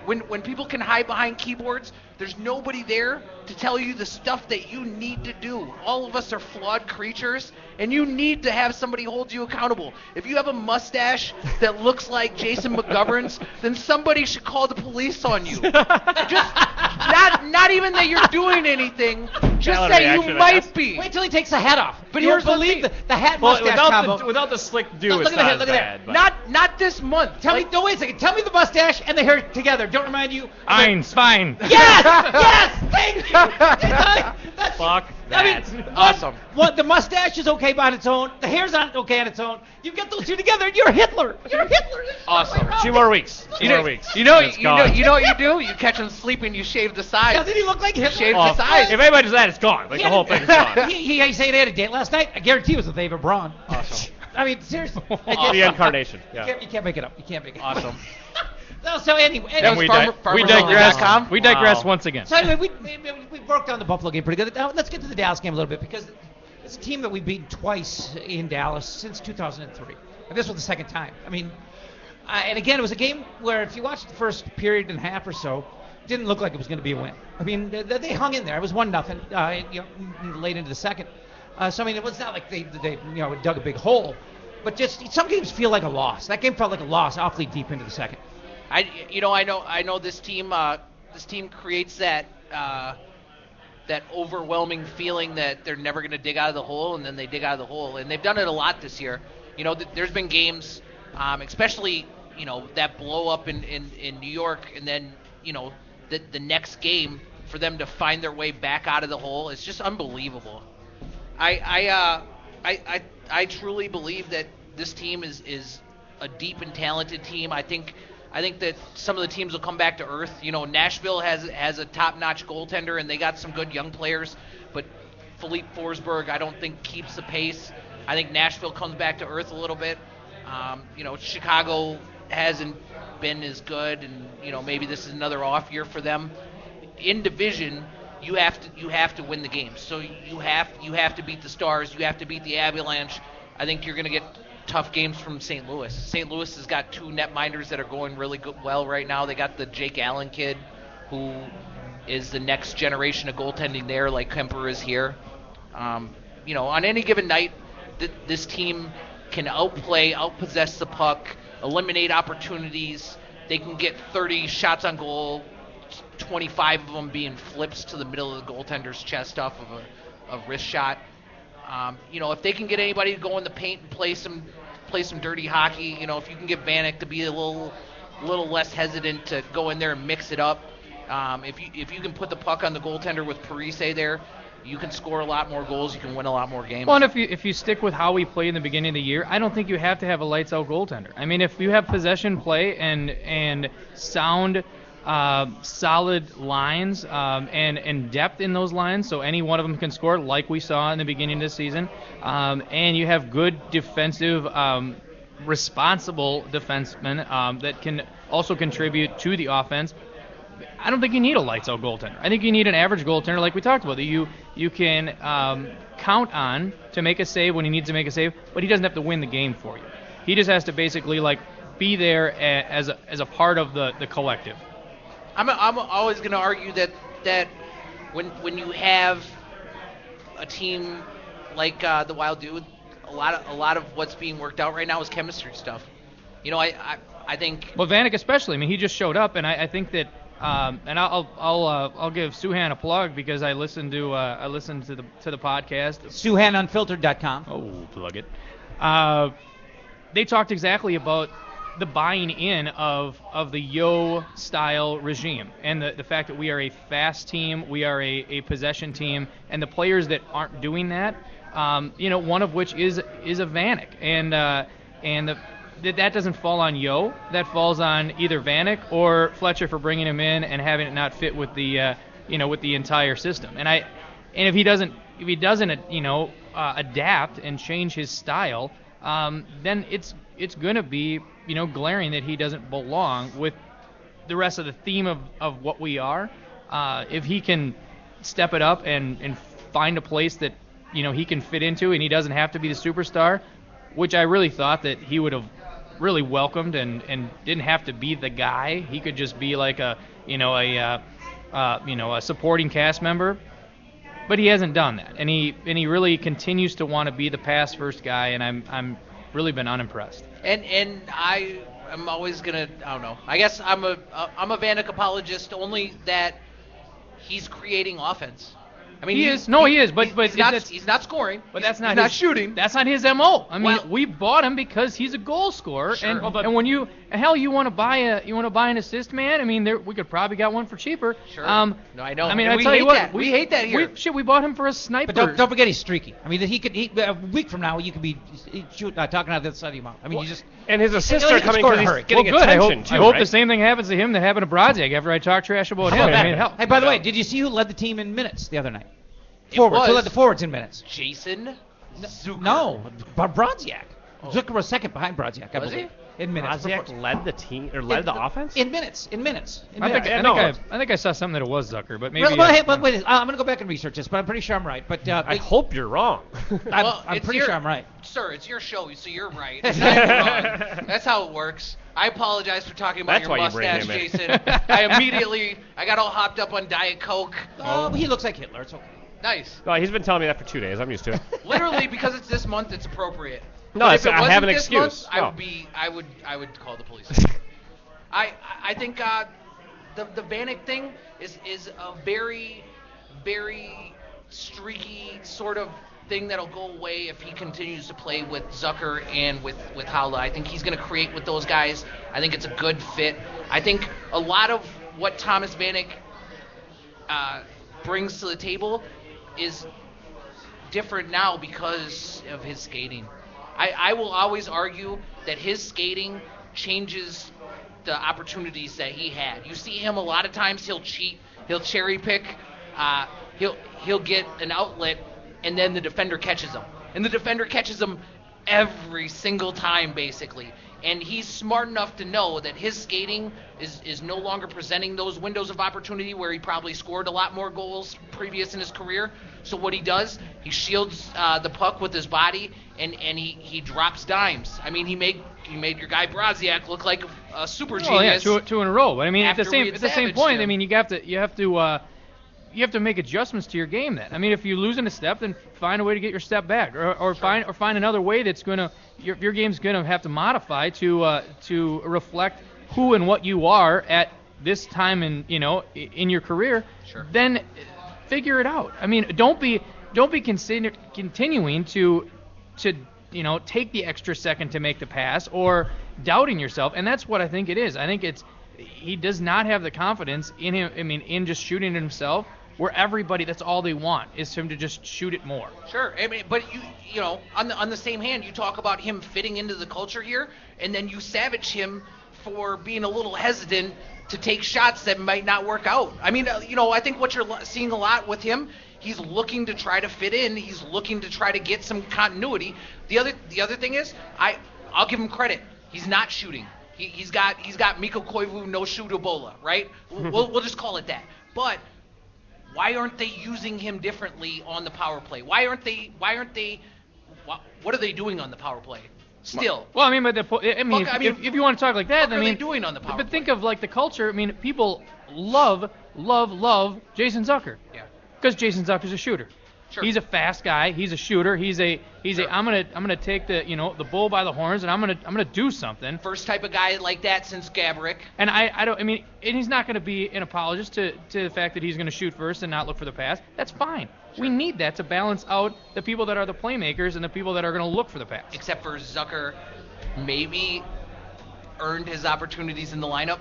when people can hide behind keyboards, there's nobody there to tell you the stuff that you need to do. All of us are flawed creatures, and you need to have somebody hold you accountable. If you have a mustache that looks like Jason McGovern's, then somebody should call the police on you. Just not even that you're doing anything, just that you might be. Wait till he takes the hat off. But here's the hat mustache combo. Without the slick do, look it's at not the as hair, bad. Not this month. Wait a second. Tell me the mustache and the hair together. Don't remind you. Fine. Yes, thank you. That's Fuck that. I mean, awesome. The mustache is okay on its own. The hair's not okay on its own. You get those two together, and you're Hitler. Awesome. 2 more weeks. You know what you do? You catch him sleeping. You shave the sides. Doesn't he look like Hitler? Shave the sides. If anybody does that, it's gone. The whole thing's gone. He say they had a date last night. I guarantee it was with Ava Braun. Awesome. I mean, seriously. The incarnation. Yeah. You can't make it up. You can't make it up. Awesome. So anyway, we digress once again. So anyway, we worked on the Buffalo game pretty good. Now let's get to the Dallas game a little bit because it's a team that we've beaten twice in Dallas since 2003, and this was the second time. I mean, and again, it was a game where if you watched the first period and a half or so, it didn't look like it was going to be a win. I mean, they hung in there. It was 1-0, late into the second. So I mean, it was not like they dug a big hole, but just some games feel like a loss. That game felt like a loss awfully deep into the second. I know this team creates that overwhelming feeling that they're never going to dig out of the hole, and then they dig out of the hole, and they've done it a lot this year. There's been games, especially that blow up in New York, and then the next game for them to find their way back out of the hole is just unbelievable. I truly believe that this team is a deep and talented team. I think that some of the teams will come back to earth. Nashville has a top-notch goaltender, and they got some good young players, but Philippe Forsberg I don't think keeps the pace. I think Nashville comes back to earth a little bit. Chicago hasn't been as good, and maybe this is another off year for them. In division, you have to win the games. So you have to beat the Stars. You have to beat the Avalanche. I think you're going to get tough games from St. Louis. St. Louis has got 2 netminders that are going really well right now. They got the Jake Allen kid, who is the next generation of goaltending there, like Kemper is here. On any given night, this team can outpossess the puck, eliminate opportunities. They can get 30 shots on goal, 25 of them being flips to the middle of the goaltender's chest off of a wrist shot. If they can get anybody to go in the paint and play some dirty hockey, if you can get Vanek to be a little less hesitant to go in there and mix it up, If you can put the puck on the goaltender with Parise there, you can score a lot more goals. You can win a lot more games. Well, and if you stick with how we played in the beginning of the year, I don't think you have to have a lights out goaltender. I mean, if you have possession play and sound, solid lines and depth in those lines, so any one of them can score, like we saw in the beginning of the season, and you have good defensive, responsible defensemen that can also contribute to the offense. I don't think you need a lights-out goaltender. I think you need an average goaltender, like we talked about, that you can count on to make a save when he needs to make a save, but he doesn't have to win the game for you. He just has to basically be there as a part of the collective. I'm always going to argue that when you have a team like the Wild do, a lot of what's being worked out right now is chemistry stuff. I think. Well, Vanek especially. I mean, he just showed up, and I think that. And I'll give Suhan a plug because I listened to the podcast. SuhanUnfiltered.com. Oh, plug it. They talked exactly about the buying in of the Yo style regime and the fact that we are a fast team, we are a possession team, and the players that aren't doing that, one of which is a Vanek, and that doesn't fall on Yo. That falls on either Vanek or Fletcher for bringing him in and having it not fit with the with the entire system. And if he doesn't adapt and change his style, then it's going to be glaring that he doesn't belong with the rest of the theme of what we are. If he can step it up and find a place that he can fit into, and he doesn't have to be the superstar, which I really thought that he would have really welcomed and didn't have to be the guy. He could just be like a supporting cast member. But he hasn't done that, and he really continues to want to be the pass first guy, and I'm really been unimpressed. And I'm always gonna, I don't know. I guess I'm a Vanek apologist, only that he's creating offense. I mean, he is. No, he is. But he's not scoring. But that's not he's not shooting. That's not his MO. I mean, we bought him because he's a goal scorer. Sure. And when you want to buy an assist man. I mean, we could probably got one for cheaper. Sure. No, I know. I mean, I tell you what, we hate that here. We bought him for a sniper. But don't forget he's streaky. I mean, a week from now you could be talking out the other side of your mouth. I mean, and his assists are coming because he's getting good. attention too. I hope the same thing happens to him that happened to Brodziak after I talked trash about him. I mean, hell. Hey, by the way, did you see who led the team in minutes the other night? Forwards. Who led the forwards in minutes? Jason Zucker. No, Brodziak. Zucker was second behind Brodziak, I Was believe. he? In minutes. Brodziak led the team or led the offense? In minutes. I think I saw something that it was Zucker, but maybe. But wait, I'm going to go back and research this, but I'm pretty sure I'm right. But I hope you're wrong. I'm pretty sure I'm right. Sir, it's your show, so you're right. I'm wrong. That's how it works. I apologize for talking about your mustache, Jason. I got all hopped up on Diet Coke. Oh, he looks like Hitler. It's okay. Nice. Well, he's been telling me that for 2 days. I'm used to it. Literally, because it's this month, it's appropriate. No, I have an excuse. Month, I would call the police. I think the Vanek thing is a very, very streaky sort of thing that'll go away if he continues to play with Zucker and with Haula. I think he's going to create with those guys. I think it's a good fit. I think a lot of what Thomas Vanek brings to the table is different now because of his skating. I will always argue that his skating changes the opportunities that he had. You see him a lot of times, he'll cheat, he'll cherry pick, he'll get an outlet, and then the defender catches him. And the defender catches him every single time, basically. And he's smart enough to know that his skating is no longer presenting those windows of opportunity where he probably scored a lot more goals previous in his career. So what he does, he shields the puck with his body, and he drops dimes. I mean, he made your guy Brodziak look like a super genius. Yeah, two in a row. But I mean, at the same point, I mean, you have to make adjustments to your game. Then, I mean, if you lose in a step, then find a way to get your step back, or find another way that's gonna your game's gonna have to modify to reflect who and what you are at this time in your career. Sure. Then figure it out. I mean, don't be continuing to take the extra second to make the pass or doubting yourself, and that's what I think it is. I think he does not have the confidence in him. I mean, in just shooting it himself, where everybody, that's all they want is him to just shoot it more. Sure, I mean, but you know, on the same hand, you talk about him fitting into the culture here, and then you savage him for being a little hesitant to take shots that might not work out. I mean, you know, I think what you're seeing a lot with him, he's looking to try to fit in. He's looking to try to get some continuity. The other thing is, I'll give him credit. He's not shooting. He's got Mikko Koivu no shoot Ebola, right? We'll just call it that. But why aren't they using him differently on the power play? What are they doing on the power play? Still. Well, I mean, but if you want to talk like that, what are they doing on the power play? But think of like the culture. I mean, people love Jason Zucker. Yeah. Because Jason Zucker's a shooter. Sure. He's a fast guy. He's a shooter. I'm gonna take the bull by the horns and I'm gonna do something. First type of guy like that since Gaborik. And and he's not gonna be an apologist to the fact that he's gonna shoot first and not look for the pass. That's fine. Sure. We need that to balance out the people that are the playmakers and the people that are gonna look for the pass. Except for Zucker, maybe earned his opportunities in the lineup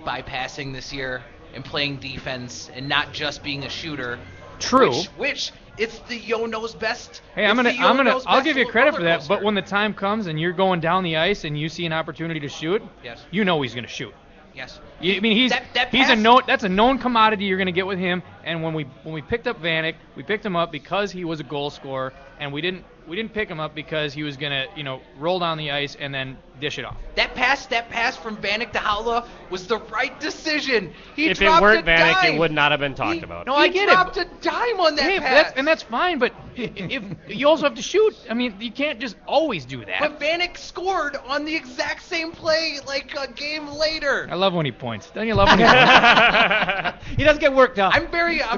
by passing this year and playing defense and not just being a shooter. True. Which it's the yo knows best. Hey, I'll give you credit for that. But when the time comes and you're going down the ice and you see an opportunity to shoot, yes, you know he's going to shoot. Yes. I mean, that's a known commodity you're going to get with him. And when we picked up Vanek, we picked him up because he was a goal scorer, and we didn't pick him up because he was going to roll down the ice and then dish it off. That pass from Vanek to Haula was the right decision. If it weren't Vanek, it would not have been talked about. No, I get it. He dropped a dime on that pass. That's fine, but if you also have to shoot. I mean, you can't just always do that. But Vanek scored on the exact same play like a game later. I love when he points. Don't you love when he points? He doesn't get worked up. I'm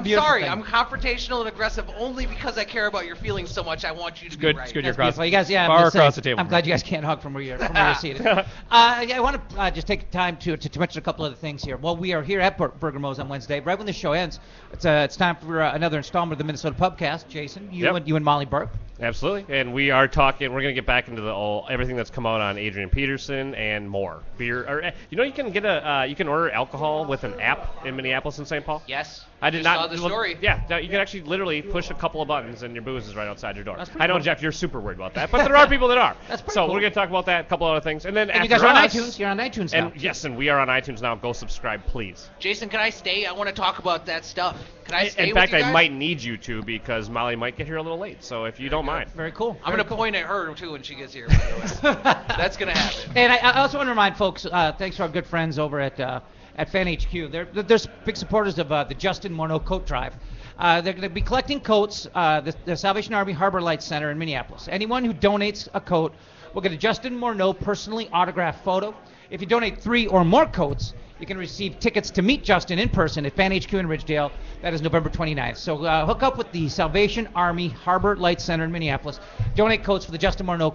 sorry. I'm confrontational and aggressive only because I care about your feelings so much. I want you to be right. It's good you're across. You guys, far across the table. I'm glad you guys can't hug from where you're seated. I want to just take time to mention a couple other things here. Well, we are here at Burger Mo's on Wednesday. Right when the show ends, it's time for another installment of the Minnesota Pubcast. Jason, you and Molly Burke. Absolutely, and we are talking. We're going to get back into everything that's come out on Adrian Peterson and more. Beer, you can get you can order alcohol with an app in Minneapolis and St. Paul. Yes, I did not saw the story. Yeah, you can actually literally push a couple of buttons and your booze is right outside your door. I know, cool. Jeff, you're super worried about that, but there are people that are. That's pretty so cool. we're going to talk about that, a couple other things, and then after you guys are on us, iTunes. You're on iTunes now. And yes, and we are on iTunes now. Go subscribe, please. Jason, can I stay? I want to talk about that stuff. Can I stay? In fact, I might need you to because Molly might get here a little late. So if you don't mind. Very cool. I'm going to point at her too when she gets here. By the way. That's going to happen. And I also want to remind folks, thanks to our good friends over at Fan HQ. They're big supporters of the Justin Morneau Coat Drive. They're going to be collecting coats. The Salvation Army Harbor Lights Center in Minneapolis. Anyone who donates a coat will get a Justin Morneau personally autographed photo. If you donate 3 or more coats, you can receive tickets to meet Justin in person at Fan HQ in Ridgedale. That is November 29th. So hook up with the Salvation Army Harbor Lights Center in Minneapolis. Donate coats for the Justin Morneau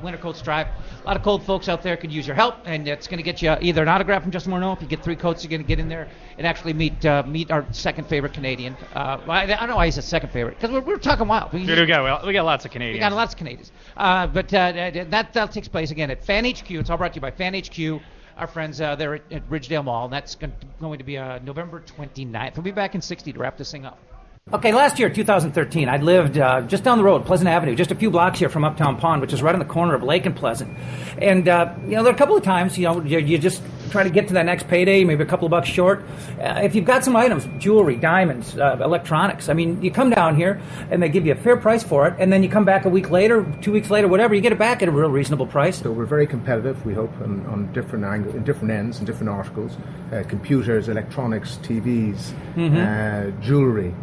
Winter Coats Drive. A lot of cold folks out there could use your help, and it's going to get you either an autograph from Justin Morneau. If you get 3 coats, you're going to get in there and actually meet our second favorite Canadian. I don't know why he's a second favorite, because we're talking wild. We got lots of Canadians. We got lots of Canadians. But that takes place again at Fan HQ. It's all brought to you by Fan HQ. Our friends there at Ridgedale Mall. That's going to be November 29th. We'll be back in 60 to wrap this thing up. Okay, last year, 2013, I lived just down the road, Pleasant Avenue, just a few blocks here from Uptown Pond, which is right on the corner of Lake and Pleasant. And, there are a couple of times, you just try to get to that next payday, maybe a couple of bucks short. If you've got some items, jewelry, diamonds, electronics, you come down here and they give you a fair price for it, and then you come back a week later, 2 weeks later, whatever, you get it back at a real reasonable price. So we're very competitive, we hope, on different angles, in different ends and different articles. Computers, electronics, TVs, jewelry.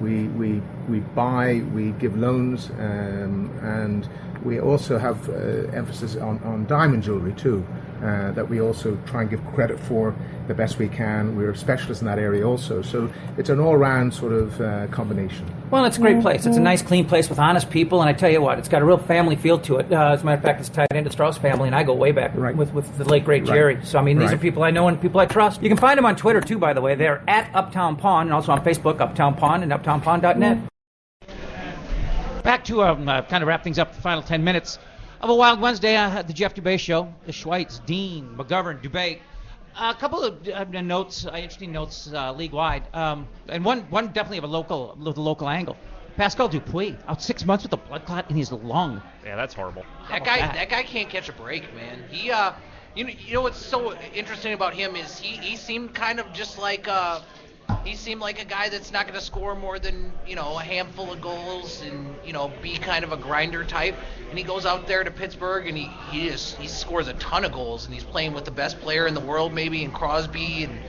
We buy, we give loans, and we also have emphasis on diamond jewelry too, that we also try and give credit for the best we can. We're specialists in that area also, so it's an all-round sort of combination. Well, it's a great place. It's a nice, clean place with honest people, and I tell you what, it's got a real family feel to it. As a matter of fact, it's tied into the Strauss family, and I go way back with the late, great Jerry. So, these are people I know and people I trust. You can find them on Twitter, too, by the way. They're at Uptown Pond, and also on Facebook, Uptown Pond, and uptownpond.net. Back to kind of wrap things up, the final 10 minutes of a Wild Wednesday. I had the Jeff Dubay Show, the Schweitz, Dean, McGovern, Dubay. A couple of notes, interesting notes league-wide, and one definitely of a local angle. Pascal Dupuis out 6 months with a blood clot in his lung. Yeah, that's horrible. That guy can't catch a break, man. He you know what's so interesting about him is he seemed kind of just like he seemed like a guy that's not going to score more than, a handful of goals and, be kind of a grinder type. And he goes out there to Pittsburgh and he scores a ton of goals, and he's playing with the best player in the world maybe in Crosby, and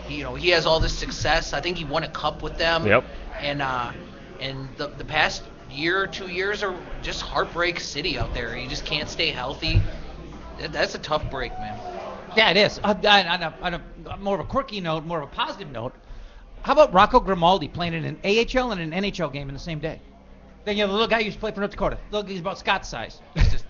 he has all this success. I think he won a cup with them. Yep. And the past year or 2 years are just heartbreak city out there. You just can't stay healthy. That's a tough break, man. Yeah, it is. On a more of a quirky note, more of a positive note, how about Rocco Grimaldi playing in an AHL and an NHL game in the same day? Then the little guy used to play for North Dakota. He's about Scott's size.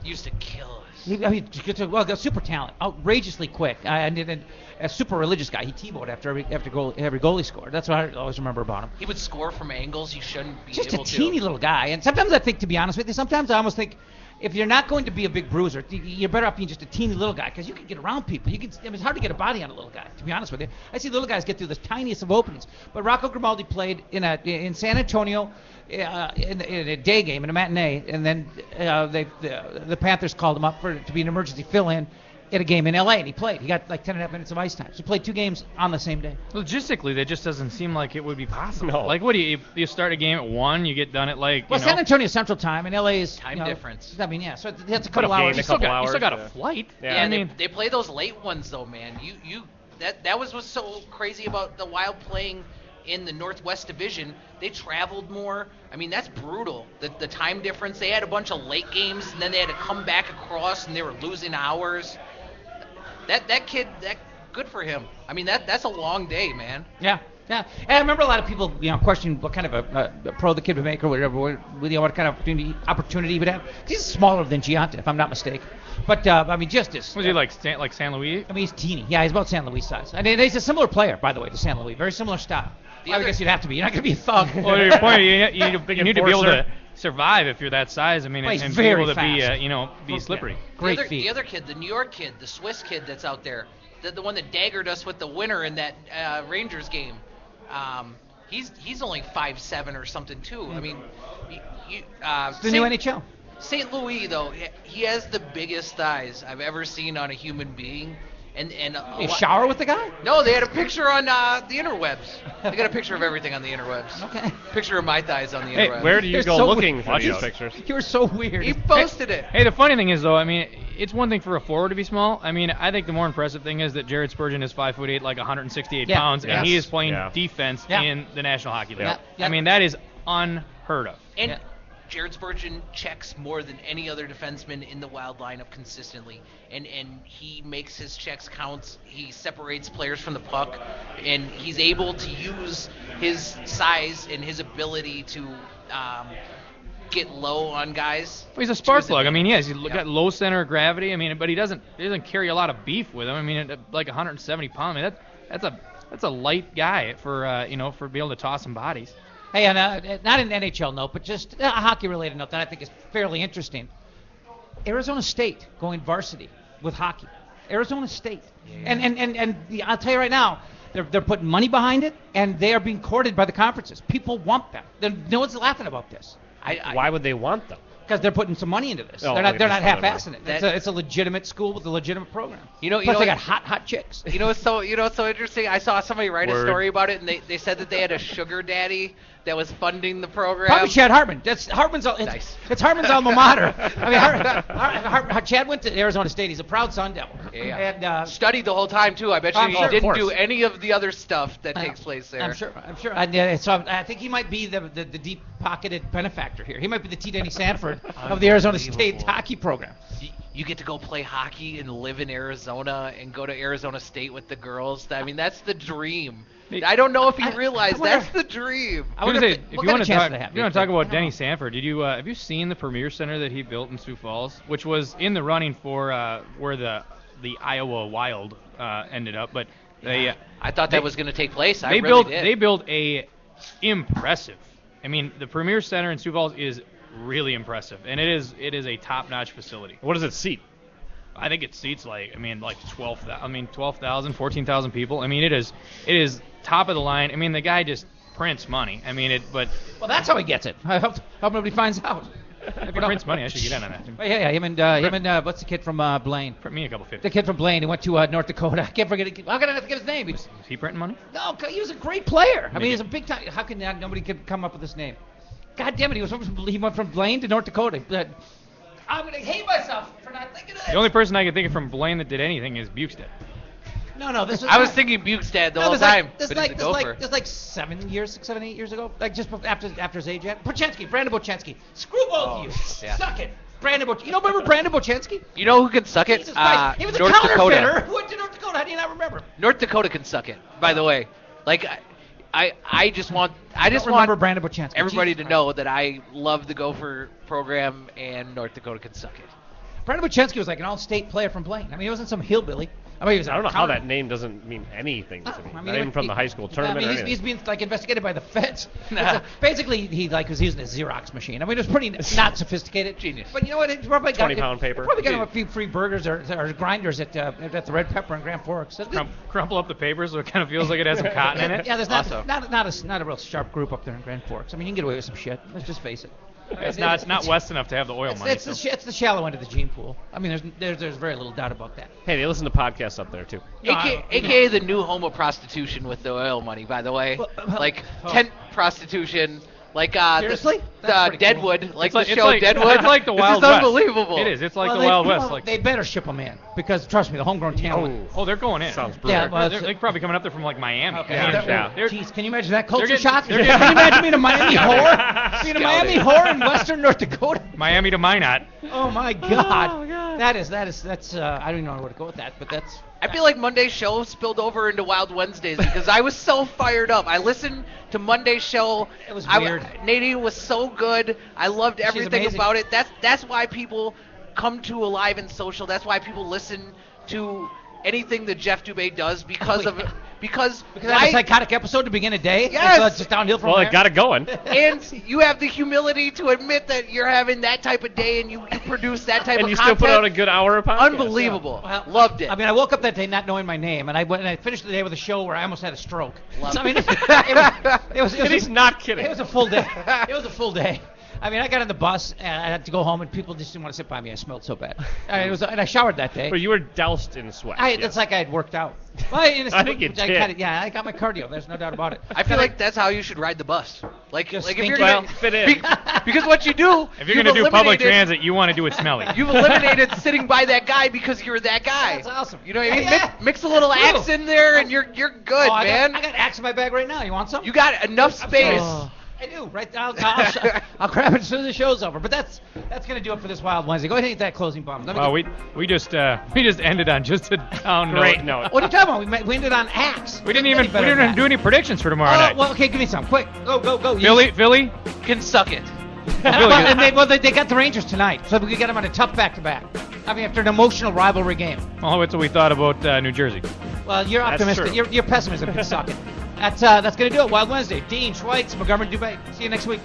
Used to kill us. He's a super talent, outrageously quick, and a super religious guy. He T-bowed after every goal he scored. That's what I always remember about him. He would score from angles you shouldn't be just able to. Just a teeny little guy. And sometimes I think, to be honest with you, sometimes I almost think, if you're not going to be a big bruiser, you're better off being just a teeny little guy, because you can get around people. It's hard to get a body on a little guy, to be honest with you. I see little guys get through the tiniest of openings. But Rocco Grimaldi played in San Antonio in a day game, in a matinee, and then the Panthers called him up to be an emergency fill-in at a game in L.A., and he played. He got like 10.5 minutes of ice time. So he played 2 games on the same day. Logistically, that just doesn't seem like it would be possible. No. Like, what do you start a game at 1, you get done at San Antonio Central Time, and L.A. is time difference. I mean, yeah, so that's a couple hours. You still got a flight. Yeah, I mean, they play those late ones though, man. That was what's so crazy about the Wild playing in the Northwest Division. They traveled more. I mean, that's brutal. The time difference. They had a bunch of late games, and then they had to come back across, and they were losing hours. That kid, good for him. I mean, that's a long day, man. Yeah. And I remember a lot of people, questioning what kind of a pro the kid would make or whatever, what kind of opportunity he would have. He's smaller than Giunta, if I'm not mistaken. But I mean, just as. Was he like San Luis? I mean, he's teeny. Yeah, he's about San Luis size. And he's a similar player, by the way, to San Luis. Very similar style. I guess you'd have to be. You're not going to be a thug. Well, to your point, you need to be able to survive if you're that size. I mean, and be able to be slippery. Great feet. The other kid, the New York kid, the Swiss kid that's out there, the one that daggered us with the winner in that Rangers game. He's only 5'7" or something too. I mean, it's the new NHL. St. Louis though, he has the biggest thighs I've ever seen on a human being. And you shower with the guy? No, they had a picture on the interwebs. They got a picture of everything on the interwebs. Okay. Picture of my thighs on the interwebs. Hey, where do you go so looking for these pictures? You were so weird. He posted it. Hey, the funny thing is, though, I mean, it's one thing for a forward to be small. I mean, I think the more impressive thing is that Jared Spurgeon is 5'8", like 168 pounds, and he is playing defense in the National Hockey League. Yeah. I mean, that is unheard of. And Jared Spurgeon checks more than any other defenseman in the Wild lineup consistently, and he makes his checks count. He separates players from the puck, and he's able to use his size and his ability to get low on guys. Well, he's a spark plug. I mean, he's got low center of gravity. I mean, but he doesn't carry a lot of beef with him. I mean, like 170 pounds. I mean, that's a light guy for being able to toss some bodies. Hey, and not an NHL note, but just a hockey-related note that I think is fairly interesting. Arizona State going varsity with hockey. Arizona State. Yeah. And I'll tell you right now, they're putting money behind it, and they are being courted by the conferences. People want them. No one's laughing about this. Why would they want them? Because they're putting some money into this. They're not half-assing it. It's a legitimate school with a legitimate program. Plus they got hot chicks. You know what's so interesting? I saw somebody write a story about it, and they said that they had a sugar daddy that was funding the program. Probably Chad Hartman. Hartman's nice. It's Hartman's alma mater. I mean, Chad went to Arizona State. He's a proud Sun Devil. Yeah. And studied the whole time too. I bet you he didn't do any of the other stuff that takes place there. I'm sure. So I think he might be the deep-pocketed benefactor here. He might be the T. Denny Sanford of the Arizona State hockey program. You get to go play hockey and live in Arizona and go to Arizona State with the girls. I mean, that's the dream. I don't know if you realize that's the dream. If you want to talk about Denny Sanford, have you seen the Premier Center that he built in Sioux Falls, which was in the running for where the Iowa Wild ended up? But I thought that was going to take place. They built a impressive. I mean, the Premier Center in Sioux Falls is really impressive, and it is a top-notch facility. What does it seat? I think it seats like 12,000, 14,000 people. I mean, it is top of the line. I mean, the guy just prints money. I mean, well, that's how he gets it. I hope nobody finds out. If he prints money, I should get in on that. Yeah, him and what's the kid from Blaine? Print me a couple 50. The kid from Blaine, he went to North Dakota. I can't forget it. How can I not forget his name? Is he printing money? No, he was a great player. I mean, he's a big time. How can nobody could come up with this name? God damn it, he went from Blaine to North Dakota. I'm gonna hate myself for not thinking of that. The only person I can think of from Blaine that did anything is Bukestad. No, this was. I was thinking Bukestad the whole time. This like 7, 8 years ago. Like just after his age yet. Brandon Bochenski. Screw both of you. Yeah. Suck it. Remember Brandon Bochenski? You know who can suck it? Jesus Christ. He was North a counterfeiter Dakota. who went to North Dakota. How do you not remember? North Dakota can suck it. By the way, like I just want Brandon Bochenski. everybody to know that I love the Gopher program and North Dakota can suck it. Brandon Bochenski was like an all-state player from Blaine. I mean, he wasn't some hillbilly. I mean, I don't know how that name doesn't mean anything to me. Not even from the high school tournament. I mean, he's being like investigated by the feds. Basically, he was using a Xerox machine. I mean, it was pretty not sophisticated. Genius. But you know what? It probably 20-pound paper. Probably got him a few free burgers or grinders at the Red Pepper in Grand Forks. Crumple up the paper so it kind of feels like it has some cotton in it. Yeah, there's not a real sharp group up there in Grand Forks. I mean, you can get away with some shit. Let's just face it. It's not west enough to have the oil money. It's the shallow end of the gene pool. I mean, there's very little doubt about that. Hey, they listen to podcasts up there too. AKA the new homo prostitution with the oil money, by the way. Tent prostitution. Like seriously? Deadwood, cool. like the show Deadwood. It's like the Wild West. It's unbelievable. It is. It's like the Wild West. Well, they better ship them in because trust me, the homegrown talent. Oh, they're going in. Sounds brutal. Yeah, well, they're probably coming up there from like Miami. Okay. Yeah. Jeez, can you imagine that culture getting- shock? they're Can getting- you imagine being a Miami whore? Being a Miami whore in Western North Dakota? Miami to Minot. Oh my God. That's I don't even know where to go with that, but that's. I feel like Monday's show spilled over into Wild Wednesdays because I was so fired up. I listened to Monday's show. It was weird. Nadine was so good. I loved everything about it. That's why people come to Alive and Social. That's why people listen to anything that Jeff Dubay does because I had a psychotic episode to begin a day. Yes. So it's just downhill from Well, there. it got it going. And you have the humility to admit that you're having that type of day and you produce that type of content. And you still put out a good hour of podcast. Unbelievable. Well, loved it. I mean, I woke up that day not knowing my name, and I finished the day with a show where I almost had a stroke. Loved So, I mean, it. it was And he's not kidding. It was a full day. It was a full day. I mean, I got on the bus and I had to go home, and people just didn't want to sit by me. I smelled so bad. And I showered that day. But you were doused in sweat. It's like I had worked out. Well, I think you did. I got my cardio. There's no doubt about it. I feel like that's how you should ride the bus. Like if think- you're Well, gonna fit in. because what you do, If you're going to do public transit, you want to do it smelly. You've eliminated sitting by that guy because you're that guy. That's awesome. You know what I mean? Yeah. Mix a little True. axe in there, and you're good, man. I got axe in my bag right now. You want some? You got enough space. I do. Right. I'll grab it as soon as the show's over. But that's gonna do it for this Wild Wednesday. Go ahead and hit that closing bomb. Well, we just ended on just a down Great note. note. What are you talking about? We ended on axe. We didn't even do any predictions for tomorrow night. Well, okay, give me some. Quick. Go. Philly. Can suck it. They got the Rangers tonight, so we could get them on a tough back-to-back. I mean, after an emotional rivalry game. Well, that's what we thought about New Jersey. Well, you're That's optimistic. true. Your pessimism can suck it. That's gonna do it. Wild Wednesday. Dean Schweitz, Montgomery, Dubay. See you next week.